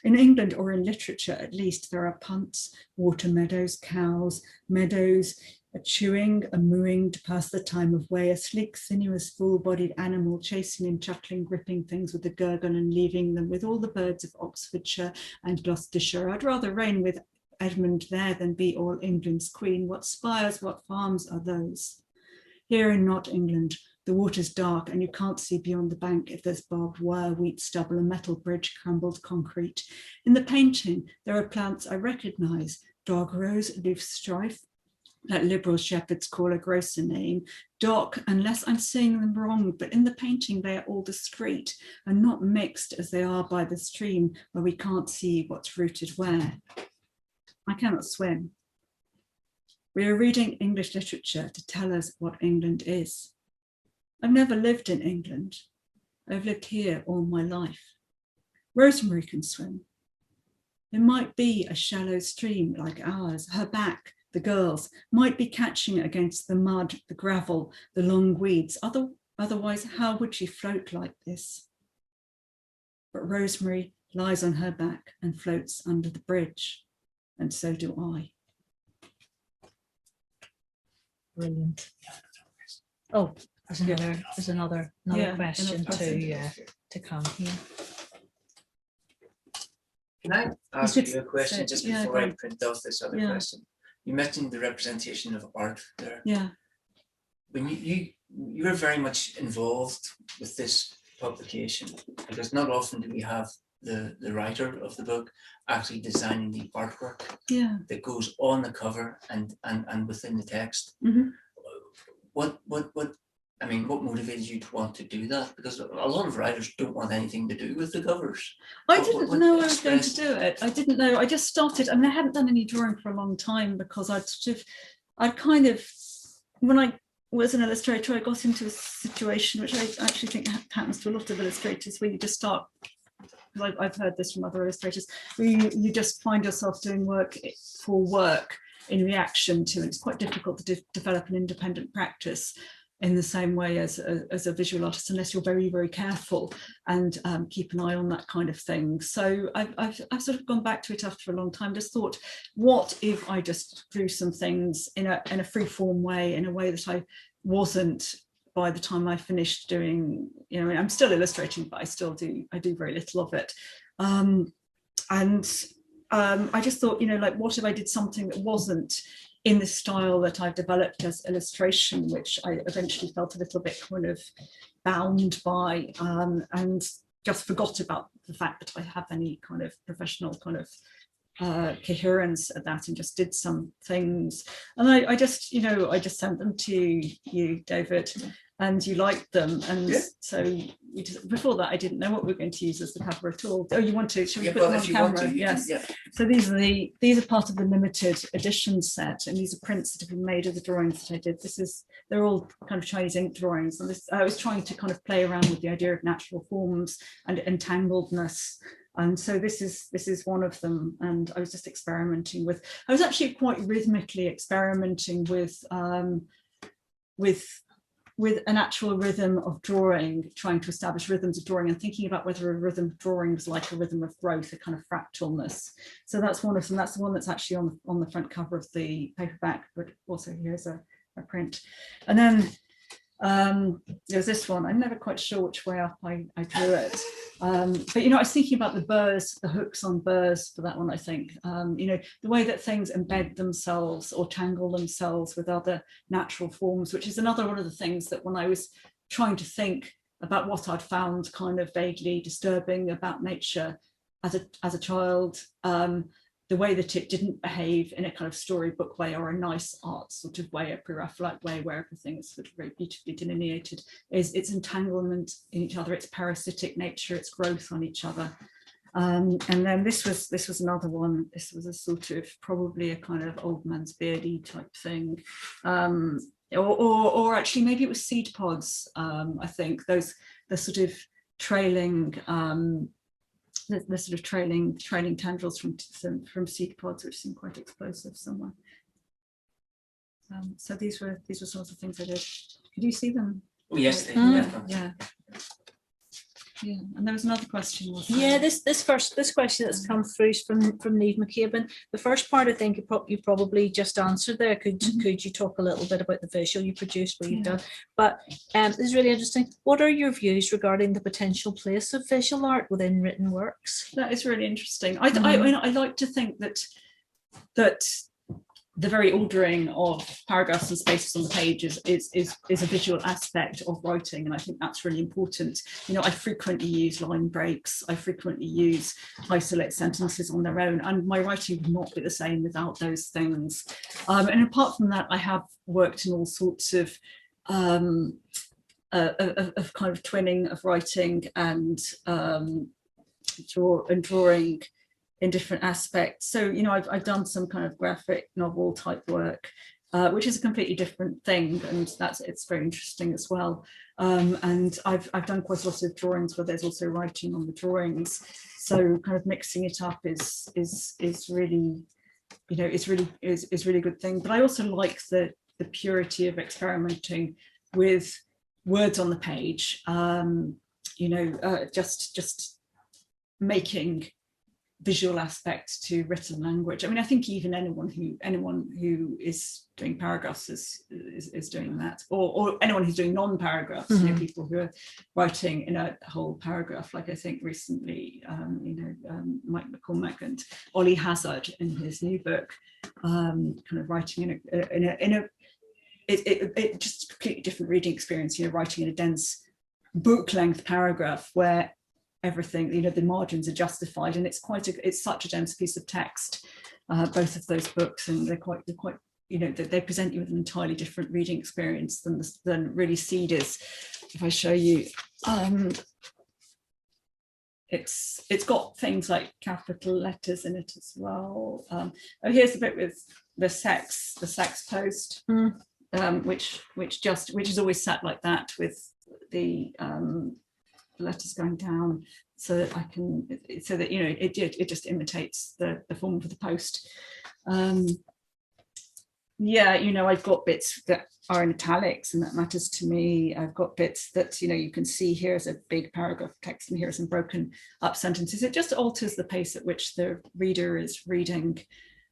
In England, or in literature at least, there are punts, water meadows, cows, meadows, a chewing, a mooing to pass the time of way, a sleek, sinuous, full-bodied animal chasing and chuckling, gripping things with a gurgle and leaving them with all the birds of Oxfordshire and Gloucestershire. I'd rather reign with Edmund there than be all England's queen. What spires, what farms are those? Here in not England, the water's dark and you can't see beyond the bank if there's barbed wire, wheat stubble, a metal bridge, crumbled concrete. In the painting, there are plants I recognise, dog rose, leaf strife, that liberal shepherds call a grosser name, dock, unless I'm saying them wrong, but in the painting they are all discreet and not mixed as they are by the stream where we can't see what's rooted where. I cannot swim. We are reading English literature to tell us what England is. I've never lived in England. I've lived here all my life. Rosemary can swim. It might be a shallow stream like ours, her back, the girls, might be catching against the mud, the gravel, the long weeds. Otherwise, how would she float like this? But Rosemary lies on her back and floats under the bridge, and so do I. Brilliant. Oh, there's another question too, yeah, to come here. Can I ask you a question just before I print off this other question? You mentioned the representation of art there. Yeah. When you were very much involved with this publication, because not often do we have the writer of the book actually designing the artwork that goes on the cover and within the text. Mm-hmm. What motivated you to want to do that? Because a lot of writers don't want anything to do with the covers. I didn't know I was going to do it. I didn't know. I just started. I mean, I hadn't done any drawing for a long time because when I was an illustrator, I got into a situation which I actually think happens to a lot of illustrators, where you just start, because I've heard this from other illustrators, where you just find yourself doing work for work in reaction to, and it's quite difficult to develop an independent practice in the same way as a visual artist, unless you're very, very careful and keep an eye on that kind of thing. So I've sort of gone back to it after a long time, just thought, what if I just drew some things in a free form way, in a way that I wasn't, by the time I finished doing, I'm still illustrating, but I do very little of it. I just thought, what if I did something that wasn't in the style that I've developed as illustration, which I eventually felt a little bit kind of bound by, and just forgot about the fact that I have any kind of professional kind of coherence at that, and just did some things. And I just sent them to you, David, and you liked them. And so before that, I didn't know what we were going to use as the cover at all. Oh, you want to? Should we put them on camera? Yes. So these are part of the limited edition set, and these are prints that have been made of the drawings that I did. They're all kind of Chinese ink drawings, and I was trying to kind of play around with the idea of natural forms and entangledness. And so this is one of them, and I was just experimenting with. I was actually quite rhythmically experimenting with an actual rhythm of drawing, trying to establish rhythms of drawing, and thinking about whether a rhythm of drawing was like a rhythm of growth, a kind of fractalness. So that's one of them. That's the one that's actually on the front cover of the paperback, but also here's a print. And then there's this one. I'm never quite sure which way up I drew it. But I was thinking about the burrs, the hooks on burrs for that one, I think. The way that things embed themselves or tangle themselves with other natural forms, which is another one of the things that when I was trying to think about what I'd found kind of vaguely disturbing about nature as a child, the way that it didn't behave in a kind of storybook way or a nice art sort of way, a pre-Raphaelite way where everything is sort of very beautifully delineated, is its entanglement in each other, its parasitic nature, its growth on each other. And then this was another one. This was a sort of probably a kind of old man's beardy type thing. Or actually maybe it was seed pods. I think the sort of trailing the sort of trailing tendrils from seed pods, which seem quite explosive somewhere. So these were sorts of things I did. Could you see them? Oh yes, they yeah. Yeah, and there was another question. Yeah, this question that's come through is from Neve McCabe. The first part, I think you probably just answered there. Could you talk a little bit about the visual you produced, what you've done? But this is really interesting. What are your views regarding the potential place of visual art within written works? That is really interesting. I like to think that the very ordering of paragraphs and spaces on the page is a visual aspect of writing, and I think that's really important. I frequently use line breaks, I frequently use isolate sentences on their own, and my writing would not be the same without those things. And apart from that, I have worked in all sorts of kind of twinning of writing and drawing in different aspects. So, I've done some kind of graphic novel type work, which is a completely different thing, and it's very interesting as well. And I've done quite a lot of drawings where there's also writing on the drawings. So kind of mixing it up is really you know, is really a good thing. But I also like the purity of experimenting with words on the page, you know, just making visual aspects to written language. I mean, I think even anyone who is doing paragraphs is doing that, or anyone who's doing non-paragraphs, you know, people who are writing in a whole paragraph, like I think recently, you know, Mike McCormack and Ollie Hazard in his new book, kind of writing in a just a completely different reading experience, you know, writing in a dense book length paragraph where everything, you know, the margins are justified, and it's such a dense piece of text, both of those books, and they're quite, you know, they present you with an entirely different reading experience than really Seed is. If I show you, it's got things like capital letters in it as well. Oh, here's the bit with the sex post, which is always sat like that with the letters going down, so that I can, so that, you know, it just imitates the form of the post. Yeah, you know, I've got bits that are in italics, and that matters to me. I've got bits that, you know, you can see here's a big paragraph of text and here are some broken up sentences. It just alters the pace at which the reader is reading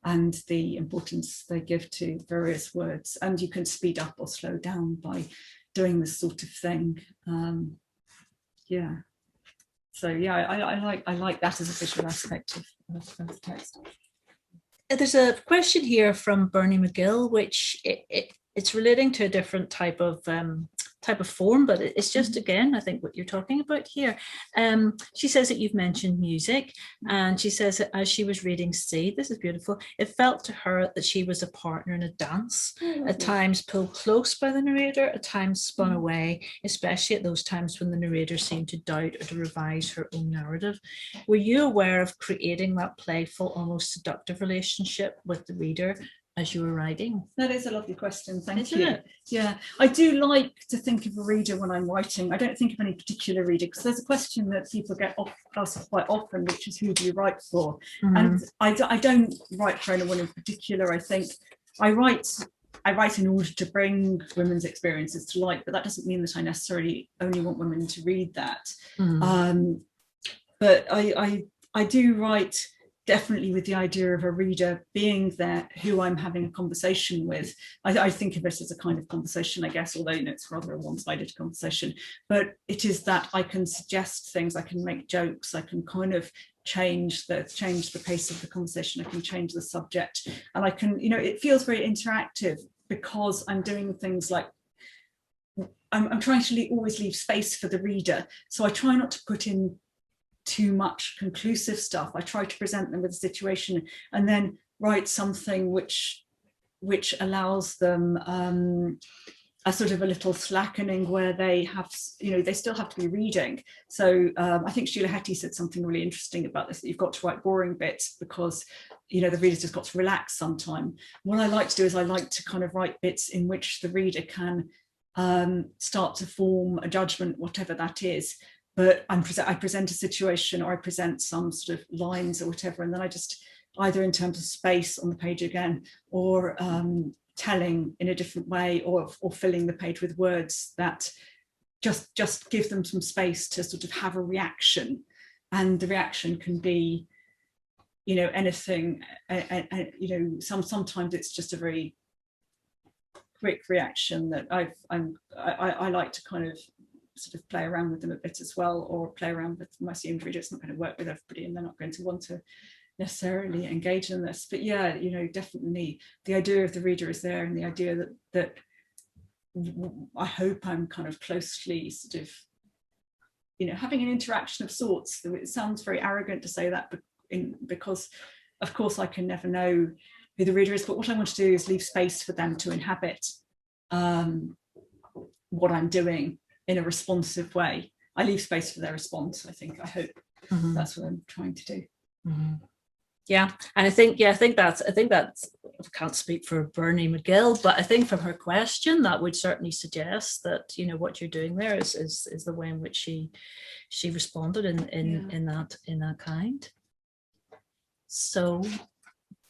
and the importance they give to various words, and you can speed up or slow down by doing this sort of thing. Yeah, so yeah, I like that as a visual aspect of the text. There's a question here from Bernie McGill, which it's relating to a different type of form, but it's just, again, I think what you're talking about here. She says that you've mentioned music, and she says that as she was reading Seed, this is beautiful, it felt to her that she was a partner in a dance, at times pulled close by the narrator, at times spun away, especially at those times when the narrator seemed to doubt or to revise her own narrative. Were you aware of creating that playful, almost seductive relationship with the reader as you were writing? That is a lovely question, thank you. Yeah, I do like to think of a reader when I'm writing. I don't think of any particular reader, because there's a question that people get asked quite often, which is, who do you write for? And I don't write for anyone in particular. I think I write in order to bring women's experiences to light, but that doesn't mean that I necessarily only want women to read that. But I do write definitely with the idea of a reader being there who I'm having a conversation with. I think of it as a kind of conversation, I guess, although, you know, it's rather a one-sided conversation, but it is that I can suggest things, I can make jokes, I can kind of change the pace of the conversation, I can change the subject, and I can, you know, it feels very interactive because I'm doing things like I'm trying to always leave space for the reader. So I try not to put in too much conclusive stuff. I try to present them with a situation and then write something which allows them a sort of a little slackening where they have, you know, they still have to be reading. So I think Sheila Hetty said something really interesting about this, that you've got to write boring bits because, you know, the reader's just got to relax sometime. What I like to do is I like to kind of write bits in which the reader can start to form a judgment, whatever that is. But I present a situation, or I present some sort of lines or whatever, and then I just, either in terms of space on the page again, or telling in a different way, or filling the page with words that just give them some space to sort of have a reaction. And the reaction can be, you know, anything, you know, sometimes it's just a very quick reaction that I like to kind of sort of play around with them a bit as well, or play around with my assumed reader. It's not going to work with everybody, and they're not going to want to necessarily engage in this. But yeah, you know, definitely the idea of the reader is there, and the idea that I hope I'm kind of closely sort of, you know, having an interaction of sorts. It sounds very arrogant to say that, because of course I can never know who the reader is, but what I want to do is leave space for them to inhabit what I'm doing in a responsive way. I leave space for their response, I hope. That's what I'm trying to do. Yeah, and I think that's, I can't speak for Bernie McGill, but I think from her question, that would certainly suggest that, you know, what you're doing there is the way in which she responded in that kind. So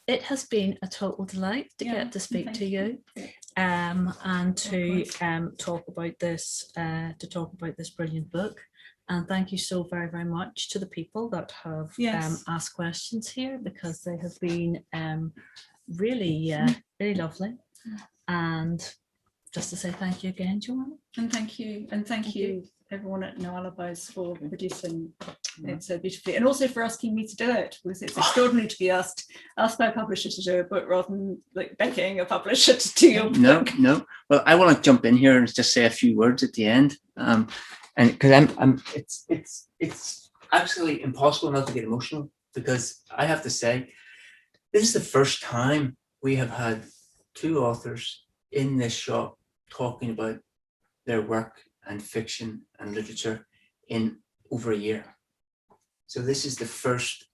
it has been a total delight to get to speak to you, and to talk about this brilliant book. And thank you so very, very much to the people that have asked questions here, because they have been really, really lovely. And just to say thank you again, Joanna. And thank you everyone at No Alibis for producing it so beautifully, and also for asking me to do it, because it's extraordinary to be asked by a publisher to do a book rather than like begging a publisher to do your book. No. Well, I want to jump in here and just say a few words at the end, and because it's absolutely impossible not to get emotional, because I have to say this is the first time we have had two authors in this shop talking about their work and fiction and literature in over a year. So this is the first,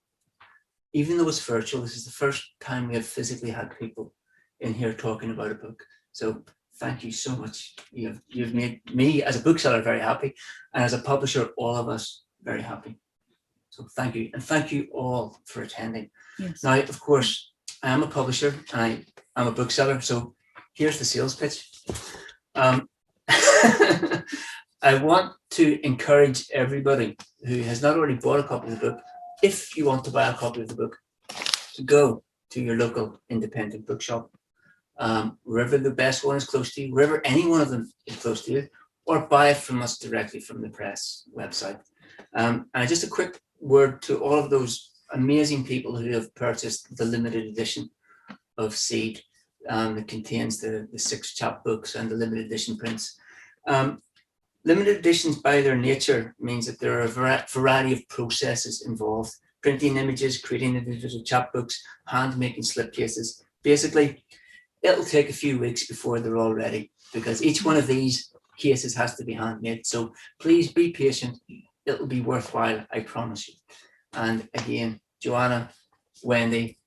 even though it's virtual, this is the first time we have physically had people in here talking about a book. So thank you so much. You've made me as a bookseller very happy, and as a publisher, all of us very happy. So thank you, and thank you all for attending. Yes. Now, of course, I am a publisher and I'm a bookseller, so here's the sales pitch. I want to encourage everybody who has not already bought a copy of the book, if you want to buy a copy of the book, to go to your local independent bookshop, wherever the best one is close to you, wherever any one of them is close to you, or buy it from us directly from the press website. And just a quick word to all of those amazing people who have purchased the limited edition of Seed. That contains the 6 chapbooks and the limited edition prints. Limited editions by their nature means that there are a variety of processes involved: printing images, creating individual chapbooks, hand making slipcases. Basically, it'll take a few weeks before they're all ready, because each one of these cases has to be handmade. So please be patient. It'll be worthwhile, I promise you. And again, Joanna, Wendy,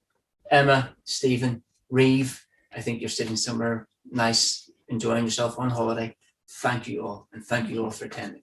Emma, Stephen, Reeve, I think you're sitting somewhere nice, enjoying yourself on holiday. Thank you all, and thank you all for attending.